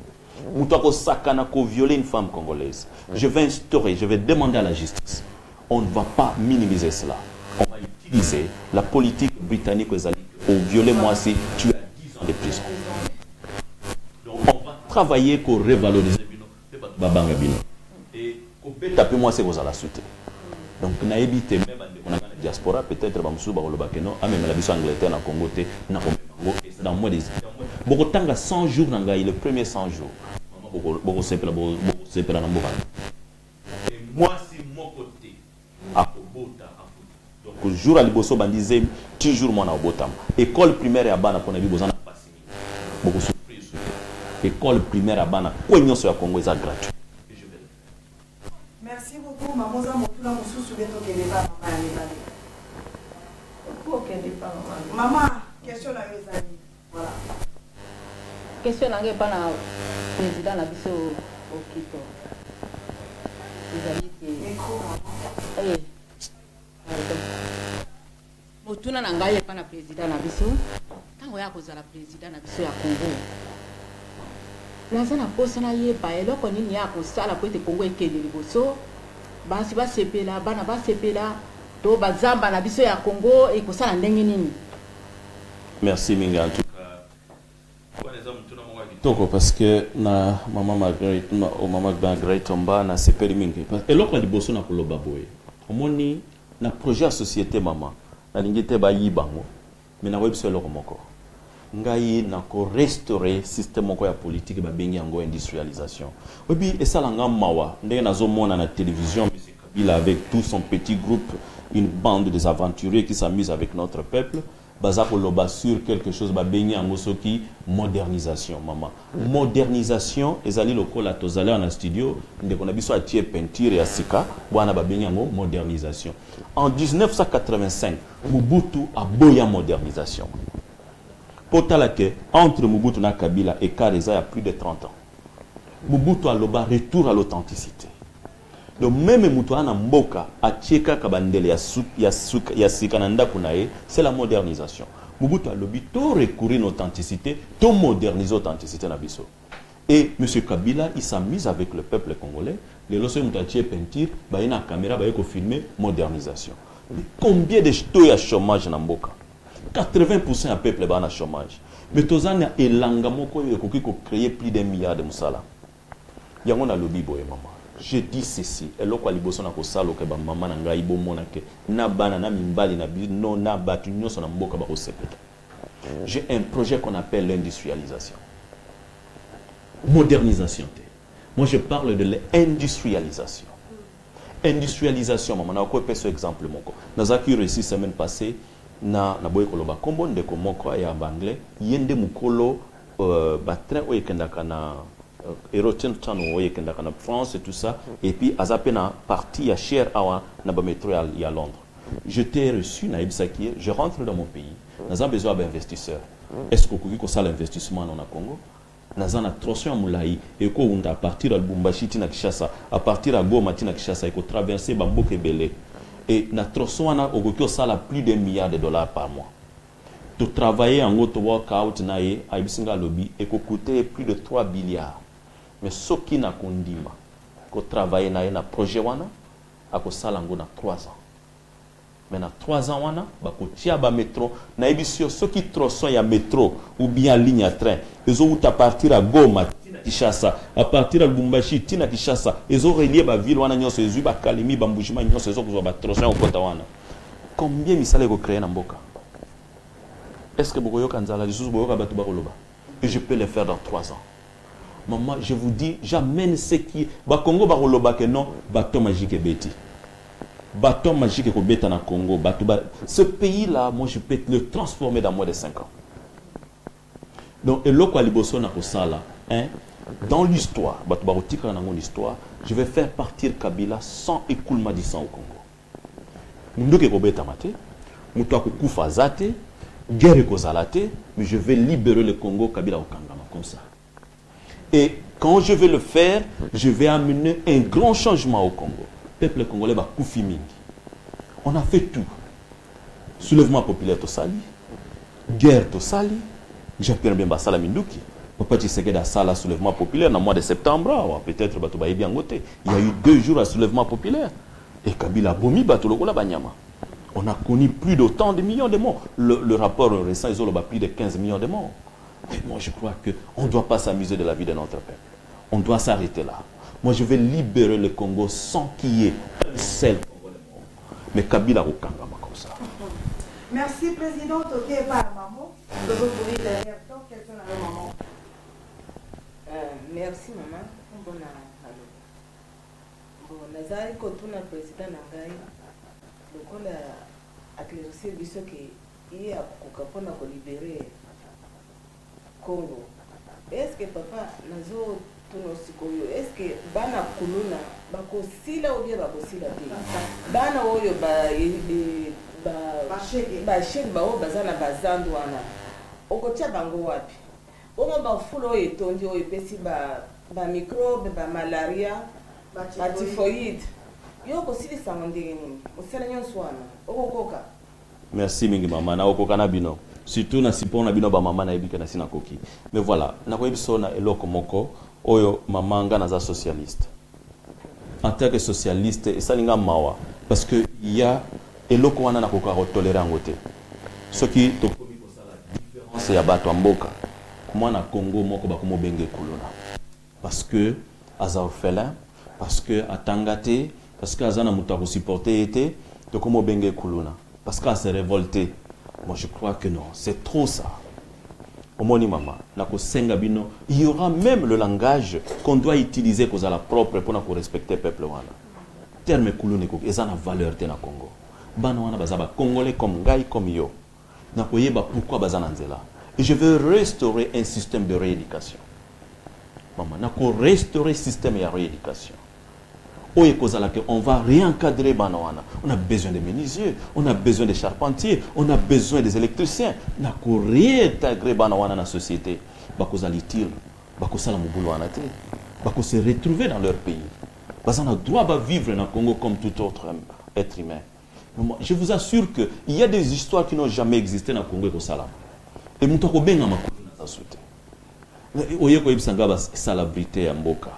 Muto ko sakana ko violer une femme congolaise. Je vais instaurer, je vais demander à la justice. On ne va pas minimiser cela. On va utiliser la politique britannique aux alliés. Au violer moi si tu as 10 ans de prison. Donc on va travailler pour revaloriser bino. Babanga bino. Taper moi c'est vous à la suite. Donc na évité même on a la diaspora peut-être ba musuba ko lobake no même la biso Angleterre na Congo te na Congo et c'est dans moins des beaucoup tanga 100 jours na ngai le premier 100 jours beaucoup sepela na mboka. Et moi c'est mon côté à Kobota donc jour à liboso bandize toujours moi na Botam école primaire ya bana ko na biboza na pasini beaucoup surprise école primaire ya bana ko nyonso ya Congo est gratuit. Merci beaucoup, maman. Maman, question à mes amis. Voilà. Question à mes président la biso au Kito. Les amis qui. Motuna na ngai pa na président na biso. Tango ya kozala président na biso ya Congo. Nazana posa na yeba eloko nini ya kosala po ete Congo ekende liboso basi basepela bana basepela to bazamba na biso ya Congo ekosala ndenge nini. Merci Minga en tout cas. Parce que na maman Marguerite Tomba na sepeli mingi. Et l'autre liboso na koloba boye. Omoni na projet à société maman. Na lingite ba yibango. Mais na webso eloko moko. Ngai na ko restaurer système moko ya politique ba bengi yango industrialisation. Obi esala nga mawa ndenge nazomona na télévision M. Kabila avec tout son petit groupe, une bande des aventuriers qui s'amusent avec notre peuple. Bazako loba sur quelque chose ba bengi yango soki modernisation maman. Modernisation ezali lokola tozali en studio ndeko na biso atie peinture ya sika bwana ba bengi yango modernisation. En 1985 Mobutu a boya modernisation. Potalake entre Mobutu na Kabila et Kareza il y a plus de 30 ans. Mobutu a loba retour à l'authenticité. Le même Mobutu na mboka atieka kabandele ya sikananda kunae, c'est la modernisation. Mobutu a lobi to recourir l'authenticité, to moderniser l'authenticité na biso. Et M. Kabila, il s'amuse avec le peuple congolais. Les lorsque Mobutu a peinture, ba ina caméra ba ko filmer modernisation. Mais combien de taux ya chômage na mboka? 80% du peuple est en chômage. Mais tozana elanga moko ekoki ko créer plus d'1 milliard de musala. Yango na lobi boye maman. Je dis ceci, eloko liboso na ko salo ke ba maman na ngai bo mona ke na bana na mimbali na bi no na batu nyoso na mboka ba ko sepeka. J'ai un projet qu'on appelle l'industrialisation. Modernisation. Moi je parle de l'industrialisation. Industrialisation maman na ko pesa exemple moko. Nazaki réussi semaine passée na boye koloba kombo ndeko moko ya banglais yende mukolo train oye kendaka na Eurotunnel oye kendaka na France et tout ça et puis azape na partie ya cher awa na ba métro ya Londres. Je t'ai reçu na Ibsaki, je rentre dans mon pays, naza besoin d'investisseurs. Est-ce que ko ça l'investissement na Congo? Naza na trosion mulai et ko unta à partir de Lubumbashi tina Kinshasa, à partir de Goma tina Kinshasa et ko traverser Bamboke Belé. Et notre soin au ça a plus d'1 milliard de dollars par mois. De travailler en auto workout nae à Ibisinga lobby et coûter plus de 3 milliards. Mais ce qui n'a condima, que travailler nae na projet wana, à ko salango na 3 ans. Mais na 3 ans wana, ba ko tia ba métro, na ibisio ce qui troson ya métro ou bien ligne à train, ils ont à partir à Goma Kinshasa, à partir de Lubumbashi tina Kinshasa, ils ont relié ba ville wana nyonso ezu ba Kalemi ba Mbushima nyonso ezo ko ba troson okota wana. Combien misale ko créer na mboka? Est-ce que bokoyo kanzala lisusu boyoka batu ba koloba? Et je peux le faire dans 3 ans. Maman, je vous dis, j'amène ce qui ba Congo ba koloba que non, bateau magique et bêti. Bateau magique et bêta na Congo, ce pays-là, moi je peux le transformer dans moins de 5 ans. Donc, et l'oko aliboso na kosala, hein, dans l'histoire, je vais faire partir Kabila sans écoulement du sang au Congo. Mundoke kobeta mate, muto kufa zate, guerre kozalate, mais je vais libérer le Congo Kabila au Kangama comme ça. Et quand je vais le faire, je vais amener un grand changement au Congo. Le peuple congolais va koufi mingi. On a fait tout. Soulèvement populaire to sali, guerre to sali, Jean-Pierre Bemba sala minduki. Papa Tshisekedi a sala soulèvement populaire dans le mois de septembre, peut-être bato ba yebi angote. Il y a eu 2 jours à soulèvement populaire. Et Kabila bomi bato lokola banyama. On a connu plus d'autant de millions de morts. Le rapport récent, ils ont plus de 15 millions de morts. Mais moi, je crois qu'on ne doit pas s'amuser de la vie de notre peuple. On doit s'arrêter là. Moi, je vais libérer le Congo sans qu'il y ait un seul Congolais mort. Mais Kabila au Kangama comme ça. Merci, Président. Ok, par maman. Je vous prie derrière toi. Quelles sont les mamans? Merci, maman. Bon, nazali kotuna président na ngai lokola aclaircir biso ke iye akoka mpona kolibere Congo. Est-ce que papa nazo tuno sikoyo est-ce que bana kuluna bakosila ou bien bakosila te bana oyo basheke bao baza na bazandu wana okotia bango wapi omo bafulo oyo etondi oyo epesi bamicrobe bamalaria batifoïde yo kosilisa ngo ndenge nini osala nyonso wana okokoka. Merci mingi mama na okoka na bino surtout na sipo na bino ba mama na ebika na sina koki. Mais voilà na ko ebiso na eloko moko oyo mama nga naza socialiste. En tant que socialiste et ça linga mawa parce que il y a et loko wana na koka tolérer ngote ce qui to komi ko sala différence ya bato mboka mwana Congo moko bakomo benge kuluna parce que aza orphelin parce que atangate parce que azana muta ko supporter été to komo benge kuluna parce qu'à se révolter. Moi je crois que non, c'est trop ça. Omoni mama na ko senga bino, il y aura même le langage qu'on doit utiliser cause à la propre pour na ko respecter peuple wana. Terme kulune ko ezana valeur te na Congo. Bana wana bazaba congolais comme ngai comme yo. Na ko yeba pourquoi bazana nzela. Et je veux restaurer un système de rééducation. Maman, na ko restaurer système de rééducation. On va réencadrer Banawana. On a besoin de menuisiers, on a besoin de charpentiers, on a besoin des électriciens. On a réintégrer Banawana dans la société. Bako zalitil, bako salamubulu anate, bako se retrouver dans leur pays. Parce qu'on a droit de vivre dans le Congo comme tout autre être humain. Je vous assure qu'il y a des histoires qui n'ont jamais existé dans le Congo et Salam. Et nous avons bien ma salubrité à Mboka.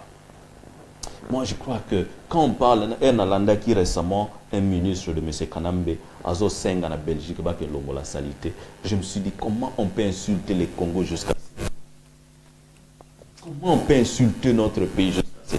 Moi, je crois que quand on parle d'un qui récemment, un ministre de M. Kanambe, Azo Senga en Belgique, la salité, je me suis dit comment on peut insulter les Congos jusqu'à comment on peut insulter notre pays jusqu'à ce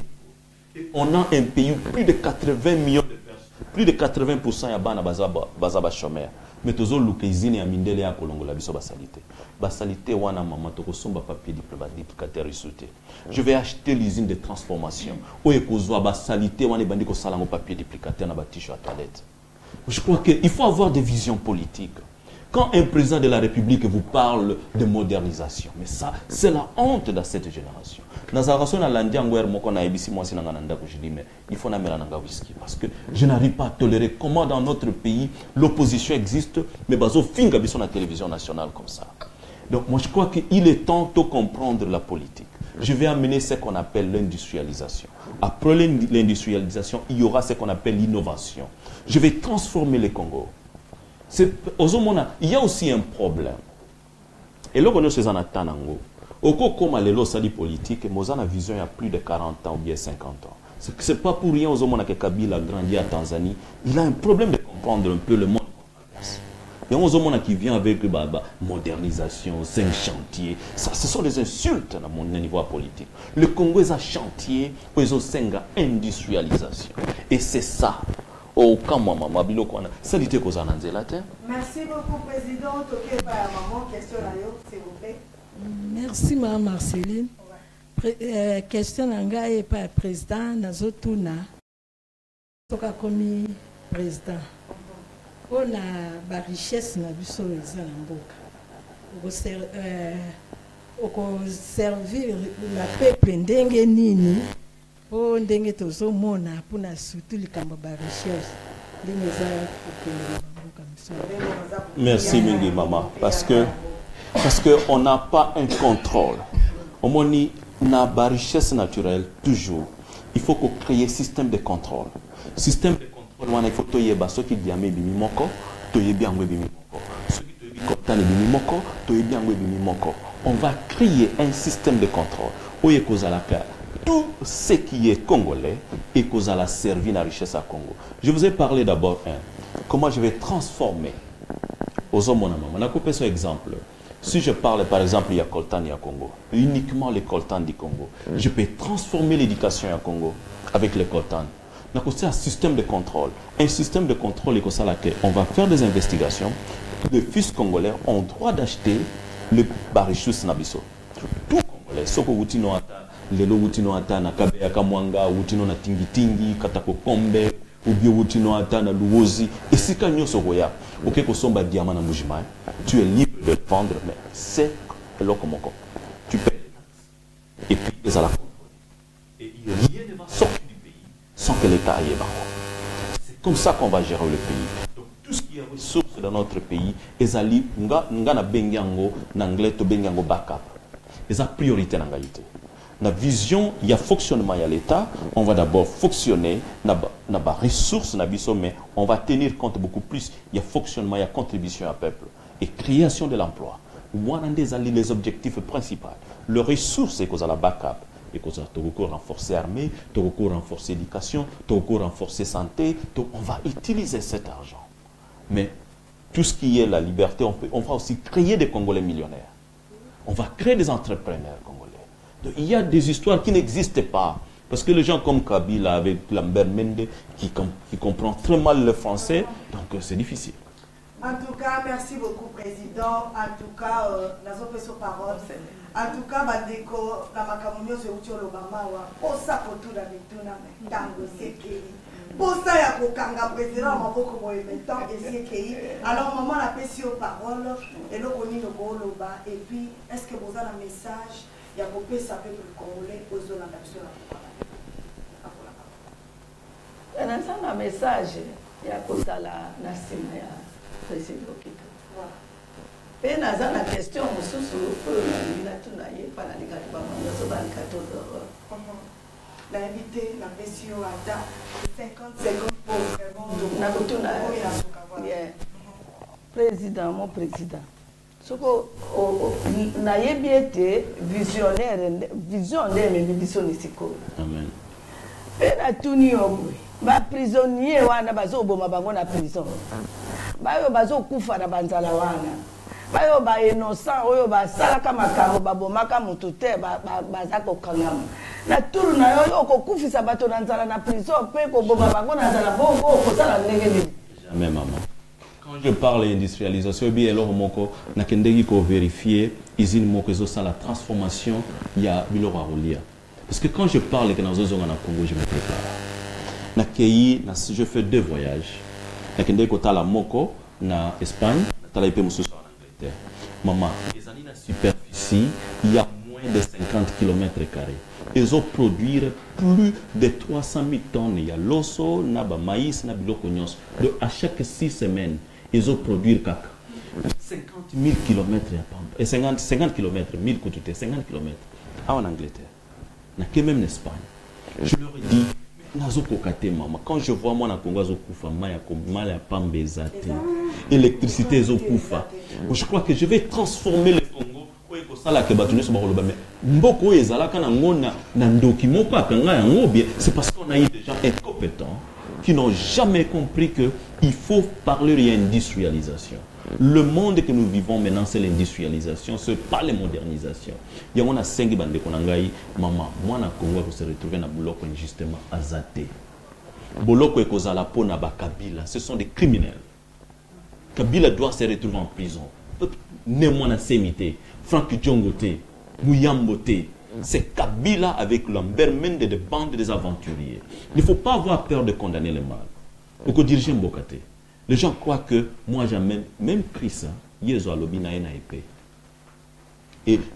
on a un pays où plus de 80 millions de personnes, plus de 80% ya bana bazaba chômeur. Mais tous les gens qui ont été Kolongo la biso basalité. Basalité wana mama toko somba papier diplomatique risouté. Je vais acheter l'usine de transformation. Oye kozwa basalité wana bandi ko salango papier diplomatique na ba t-shirt à toilette. Je crois qu'il faut avoir des visions politiques. Quand un président de la République vous parle de modernisation, mais ça, c'est la honte de cette génération. Dans la génération, il faut whisky parce que je n'arrive pas à tolérer comment dans notre pays l'opposition existe, mais bazo finga biso na télévision nationale comme ça. Donc moi je crois qu'il est temps de comprendre la politique. Je vais amener ce qu'on appelle l'industrialisation. Après l'industrialisation, il y aura ce qu'on appelle l'innovation. Je vais transformer le Congo. Il y a aussi un problème. Et là, on est en Atanango. Comme les sali politique, moi, j'ai une vision il y a plus de 40 ans ou bien 50 ans. Ce n'est pas pour rien que Kabila a grandi à Tanzanie. Il a un problème de comprendre un peu le monde. Il y a un homme qui vient avec la modernisation, 5 chantiers. Ça, ce sont des insultes à mon niveau politique. Le Congo est un chantier, ils ont 5 industrialisation. Et c'est ça. Merci beaucoup, Président. Maman, question s'il vous plaît. Merci, Mme Marceline. Question est par président Nazotuna. Toka komi président. On a la richesse na biso eza na mboka. Oko servir la peuple ndenge nini? Oh, ndenge tozomona pona surtout likambo ba recherche. Merci Mingi Mama parce que on n'a pas un contrôle. On n'a pas de richesse naturelle toujours. Il faut qu'on crée un système de contrôle. Système de contrôle, il faut que tu ceux qui diamé bimimoko, tu bien bimimoko. Ceux qui te kotane bimimoko, tu bien bimimoko. On va créer un système de contrôle. Oye kozalaka tout ce qui est congolais et kozala servi la richesse à Congo. Je vous ai parlé d'abord comment je vais transformer aux hommes on a coupé ce exemple. Si je parle par exemple il y a coltan à Congo, uniquement les coltans du Congo, je peux transformer l'éducation à Congo avec les coltans. C'est un système de contrôle. Un système de contrôle est comme ça laquelle on va faire des investigations. Les fils congolais ont droit d'acheter le barichus nabiso. Tout congolais, sauf que Wutino ata, lelo Wutino ata na Kabeya Kamwanga, Wutino na Tingi Katako Kombe, ou bien Wutino ata na Luozi. Et si quand nous sommes là, ok, que somba diamant na Mujima, tu es libre de le vendre, mais c'est le comoko. Tu payes. Et puis les à la et rien ne va sortir du pays sans que l'État aille bas. C'est comme ça qu'on va gérer le pays. Donc tout ce qui est ressources dans notre pays, ezali nga na bengango na anglais to bengango backup. Les a priorité na ngalité. La vision, il y a fonctionnement, il y a l'État. On va d'abord fonctionner, na ba ressources na biso, mais on va tenir compte beaucoup plus. Il y a fonctionnement, il y a contribution à peuple et création de l'emploi. Les objectifs principaux. Le ressource, c'est qu'on a la backup. Et qu'on a renforcer l'armée, on va renforcer l'éducation, on va renforcer la santé. On va utiliser cet argent Mais tout ce qui est la liberté, on va aussi créer des Congolais millionnaires. On va créer des entrepreneurs congolais. Donc, il y a des histoires qui n'existent pas. Parce que les gens comme Kabila, avec Lambert Mende, qui comprend très mal le français, donc c'est difficile. En tout cas, merci beaucoup, Président. En tout cas, nous avons fait sur parole. En tout cas, Bandeko, la Makamunyo, c'est où l'Obama, pour ça, pour tout la Mituna, Tango, c'est pour ça, il y a Kokanga, président, Maboko, Moemetan, et c'est alors, maman, la paix sur parole, et l'eau connue le Goloba, et puis, est-ce que vous avez un message, il y a beaucoup de peuple congolais, aux zones d'action. Il y a un message, il y a un message. Président Kito. Et nous avons la question, l'invité, la question à 50 secondes pour Président, mon président. Ce que nous avons été visionnaire, mais Amen. Et nous avons ba prisonnier wana bazoboma bango na prison bayo bazokufa na banzala wana bayo ba innocent oyo basalaka makambo babomaka mutu te baza kokangama na turu na yo okokufisa bato na nzala na prison pe koboma bango na nzala bongo okosala ndenge nini. Jamais, maman. Quand je parle d'industrialisation, bien alors moko na kendeki ko vérifier usine moko ça la transformation il y a biloko rolia. Parce que quand je parle que dans zone na Congo je me prépare. Je fais 2 voyages. Je la Moko, na Espagne, je en Angleterre. Maman, les années de superficie, il y a moins de 50 km². Ils ont produit plus de 300 000 tonnes. Il y a l'osso, naba maïs, nabiloko nyos. Donc à chaque 6 semaines, ils ont produit 50 000 km. Et 50 km, 1000 km, 50 km. En Angleterre. Même en Espagne. Je leur ai dit, quand je vois moi na Congo zokufa maya komala pambeza te électricité zokufa je crois que je vais transformer le Congo ko sala ke batune so bakoloba mais mboko ezala kana ngona na ndoki moko akanga yango bien c'est parce qu'on a eu des gens incompétents qui n'ont jamais compris que il faut parler de l'industrialisation. Le monde que nous vivons maintenant, c'est l'industrialisation, ce n'est pas la modernisation. Il y a un 5 bandes konangai, maman, moi na Congo se retrouver na boloko justement azaté. Boloko e kozala pona ba Kabila, ce sont des criminels. Kabila doit se retrouver en prison. Ne moi na semité, Franck Djongote, Mouyambote. C'est Kabila avec Lambert Mende de bande des aventuriers. Il ne faut pas avoir peur de condamner le mal. Au que diriger Mbokate. Les gens croient que moi j'amène, même Christ, et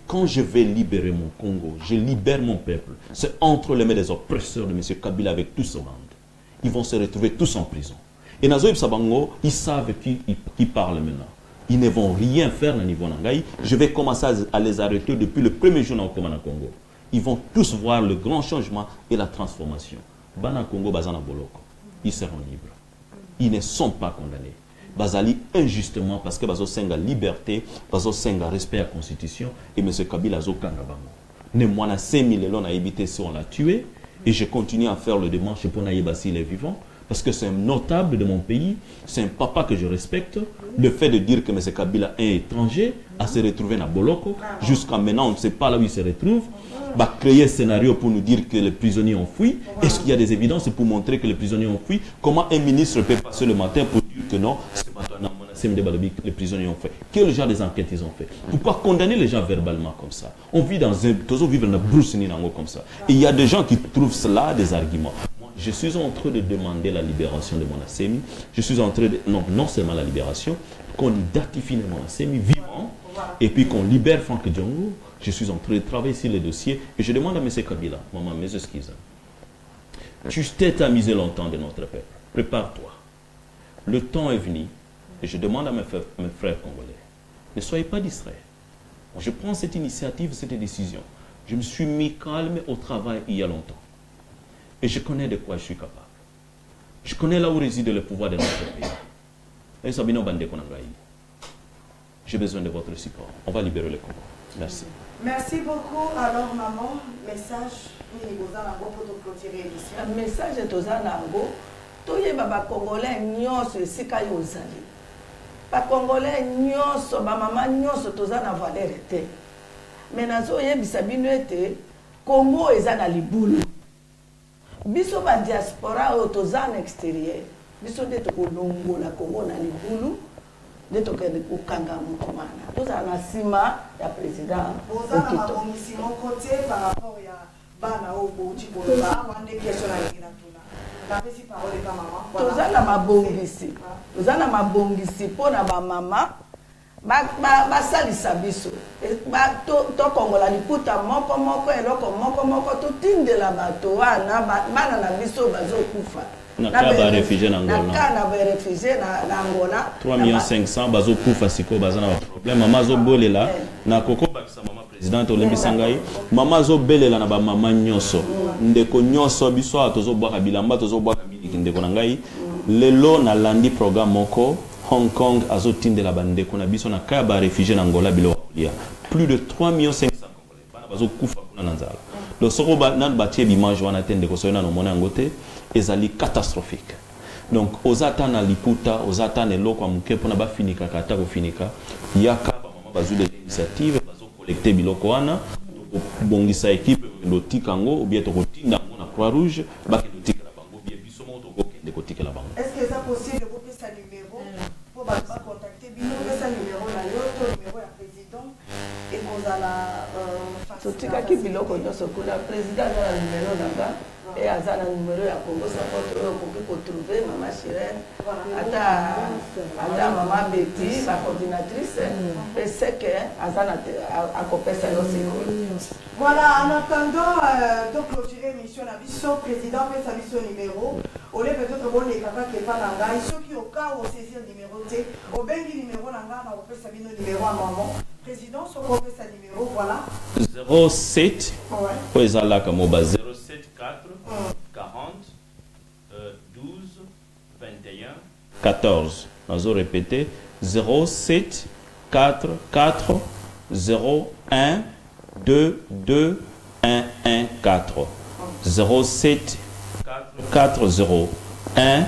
quand je vais libérer mon Congo, je libère mon peuple. C'est entre les mains des oppresseurs de M. Kabila avec toute sa bande. Ils vont se retrouver tous en prison. Et Nazoïb Sabango, ils savent qui parle maintenant. Ils ne vont rien faire au niveau Nangaï. Je vais commencer à les arrêter depuis le premier jour dans le Congo. Ils vont tous voir le grand changement et la transformation. Bana Congo, Bazana Boloko. Ils seront libres. Ils ne sont pas condamnés. Bazali injustement parce que Bazo Senga liberté, Bazo Senga respect à la Constitution et M. Kabila Zo Kangabango. Ne moi na 5000 elons a évité si on l'a tué et je continue à faire le démarche pour Naïba s'il est vivant parce que c'est un notable de mon pays, c'est un papa que je respecte. Le fait de dire que M. Kabila est étranger à se retrouver à Boloko, jusqu'à maintenant on ne sait pas là où il se retrouve. Va créer un scénario pour nous dire que les prisonniers ont fui. Est-ce qu'il y a des évidences pour montrer que les prisonniers ont fui? Comment un ministre peut passer le matin pour dire que non, les prisonniers ont fait? Quel genre des enquêtes ils ont fait? Pourquoi condamner les gens verbalement comme ça? On vit dans un... Toujours vivre dans une brousse comme ça. Et il y a des gens qui trouvent cela des arguments. Moi, je suis en train de demander la libération de Monasemi. Je suis en train de... Non seulement la libération, qu'on identifie Monasemi vivant et puis qu'on libère Franck Djongo. Je suis en train de travailler sur les dossiers et je demande à M. Kabila, maman, mes excuses. Tu t'es amusé longtemps de notre peuple. Prépare-toi. Le temps est venu et je demande à mes frères congolais, ne soyez pas distraits. Je prends cette initiative, cette décision. Je me suis mis calme au travail il y a longtemps. Et je connais de quoi je suis capable. Je connais là où réside le pouvoir de notre pays. J'ai besoin de votre support. On va libérer le Congo. Merci. Merci beaucoup. Alors, maman, message pour clôturer l'émission. Le message est aux Anango. Tous les Congolais, nous sommes Congolais nyonso ba mama nyonso toza na valeur te mais nazo yebisa bino ete Congo eza na libulu biso ba diaspora o toza na extérieur biso nde tokolongola Congo na libulu nde tokende kokanga mokomana toza na nsima ya président boza na mabongisi moko te par rapport ya bana oyo bouti koloba wande question na lingi na tuna napesi parole ka mama toza na mabongisi mpona bamama basalisa biso tokongola liputa moko eloko moko totindela bato wana bana na biso bazokufa nakaba réfugié na Angola nakana ba réfugié na Angola 3,500,000 bazokufa siko baza na problème mama zobolela na koko bakisa mama président olembisa ngai mama zobelela na ba mama nyonso ndeko nyonso biso atozobwaka bilamba tozobwaka miliki ndeko na ngai lelo na landi programme moko Hong Kong azotindela bandeko na biso na kaya ba réfugié na Angola bilo ya plus de 3,500,000 congolais bana bazokufa kuna na nzala donc soko nan batie bimage wana tende ko soyona no mona ngote ezali catastrophique donc ozata na liputa ozata na eloko ya moke mpona bafinika kata kofinika yaka bamama bazwi des initiative bazocollecte biloko wana tokobongisa ekipe lotika yango obie tokotinda yango na croix rouge bakende otikela bango bie biso moko tokokende kotikela bango est-ce que eza possible kopesa numéro mpo bato bacontacte bino opesa numéro na yo to numéro ya président ekozala totikaki biloko nyonso kuna président aza na numéro nanga et aza na numéro ya Congo Support oyo okoki kotrouve mama Chirene ata mama Betty la coordinatrice et c'est que aza na akopesa yo sikolo. Voilà, en attendant de clôturer l'émission na biso président pesa biso numéro ole peut-être bon les kaka ke pa na ngai soki au cas où saisir numéro T au bengi numéro na ngai na opesa bino numéro à maman président soko pesa numéro voilà 07 ouais ezalaka moba 07 4 40 12 21 14 nazo répéter 07 4 4 01 2 2 1 1 4 07 4 0 1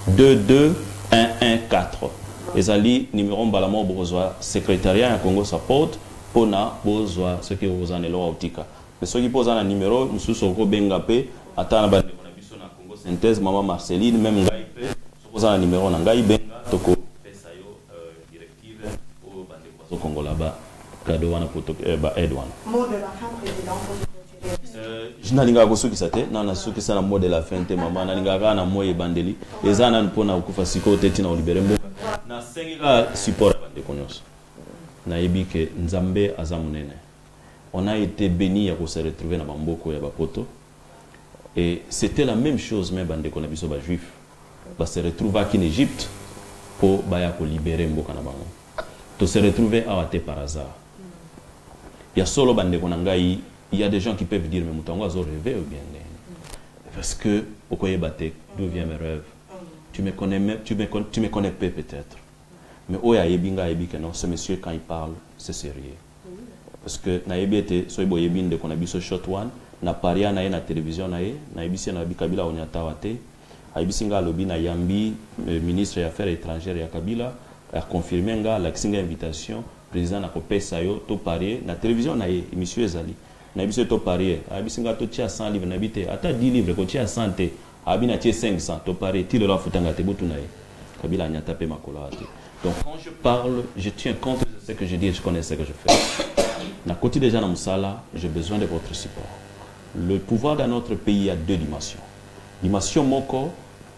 2 2 1 1 4 ezali numéro mbalamo bozwa secrétariat ya Congo Support pona bozwa ce que vous en elo autika mais ce qui pose un numéro mususu ko benga pe ata na bande na biso na Congo Synthèse mama Marceline même ngai pe so pose un numéro na ngai benga toko pesa yo directive au bande ko Congo là-bas cadeau wana poto ba aide wana mot de la fin président je n'alinga ko soki sate na soki sana mot de la fin te mama nalinga kana moye bandeli ezana mpona kufa siko teti na libere mboka na senga support bande konyoso na yebike nzambe azamunene on a été béni à se retrouver dans Bamboko et Bapoto et c'était la même chose même bande ko na biso ba juif ba se retrouver en Égypte pour baya ko libérer mboka na bango to se retrouver à Wate par hasard il y a solo bande ko na ngai il y a des gens qui peuvent dire mais mutango azo rêver ou bien parce que okoye batek d'où viennent mes rêves tu me connais même tu me connais peu peut-être mais oya yebinga yebike non ce monsieur quand il parle c'est sérieux parce que na yebete so ibo yebinde kona biso shot one na paria na na télévision na yebisi na Kabila onyata wate ayibisinga lobi na yambi ministre des affaires étrangères ya Kabila a confirmé nga la kinga invitation président na kopesa yo to parier na télévision na émission ezali na biso to parier ayibisinga to tia 100 livres na bité ata 10 livres ko tia 100 te abina tia 500 to parier ti le la futanga te butu na Kabila nyata pe makolate. Donc quand je parle, je tiens compte de ce que je dis et je connais ce que je fais. Na côté déjà dans Moussala, j'ai besoin de votre support. Le pouvoir dans notre pays a deux dimensions. Dimension moko,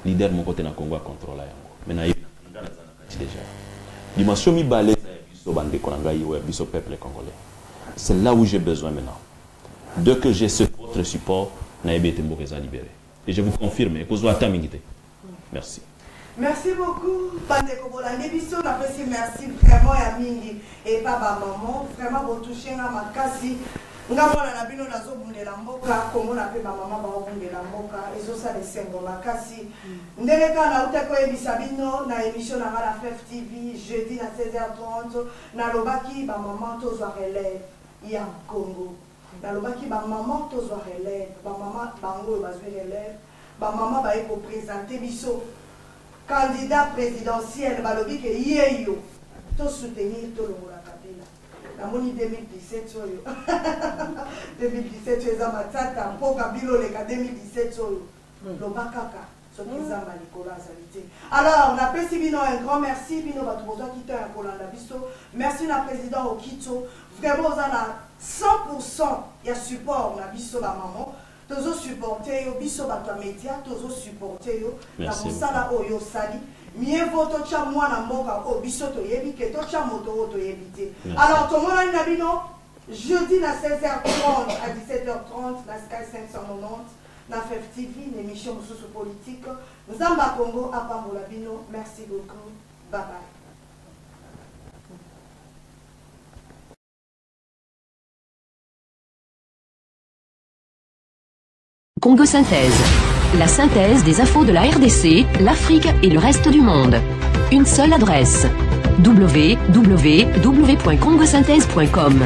leader mon côté na Congo a contrôlé yango. Mais na déjà. Dimension mi balé biso bande konangai ou biso peuple congolais. C'est là où j'ai besoin maintenant. Dès que j'ai votre support, na ebete mboka za libéré. Et je vous confirme que vous êtes mingité. Merci. Merci beaucoup, Bandeko Bolande Biso, merci vraiment à Mingi et Papa Maman, vraiment pour toucher à ma kasi. Ngamona na bino na zobunde la mboka, comme on appelle ma maman ba obunde la mboka, ezosa de sengo makasi. Ndeleka na uteko ebisabino na émission na la FEF TV jeudi na 16h30 na lobaki ba maman tozwa relève ya Congo. Na lobaki ba maman tozwa relève, ba maman bango bazwi relève, ba maman ba eko présenter biso candidat présidentiel balobi ke yeyo to soutenir to longola kabila namoni 2017 oyo 2017 eza matata mpo kabila oleka 2017 oyo loba kaka soki nzambe likolo azali te. Alors napesi bino un grand merci bino bato bozwaki to ya kolanda biso. Merci na président Okito, vraiment oza na 100% ya support na biso bamama tozo supporter yo biso bato ya média tozo supporter yo na mosala oyo osali. Mieux vaut tocha mwana mboka o biso toyebi ke tocha moto o toyebi te. Alors tomonani na bino jeudi na 16h30 à 17h30 na Sky 590 na FEF TV, une émission socio-politique. Nzamba Congo à Pambolabino. Merci beaucoup. Bye bye. Congo Synthèse. La synthèse des infos de la RDC, l'Afrique et le reste du monde. Une seule adresse. www.congosynthèse.com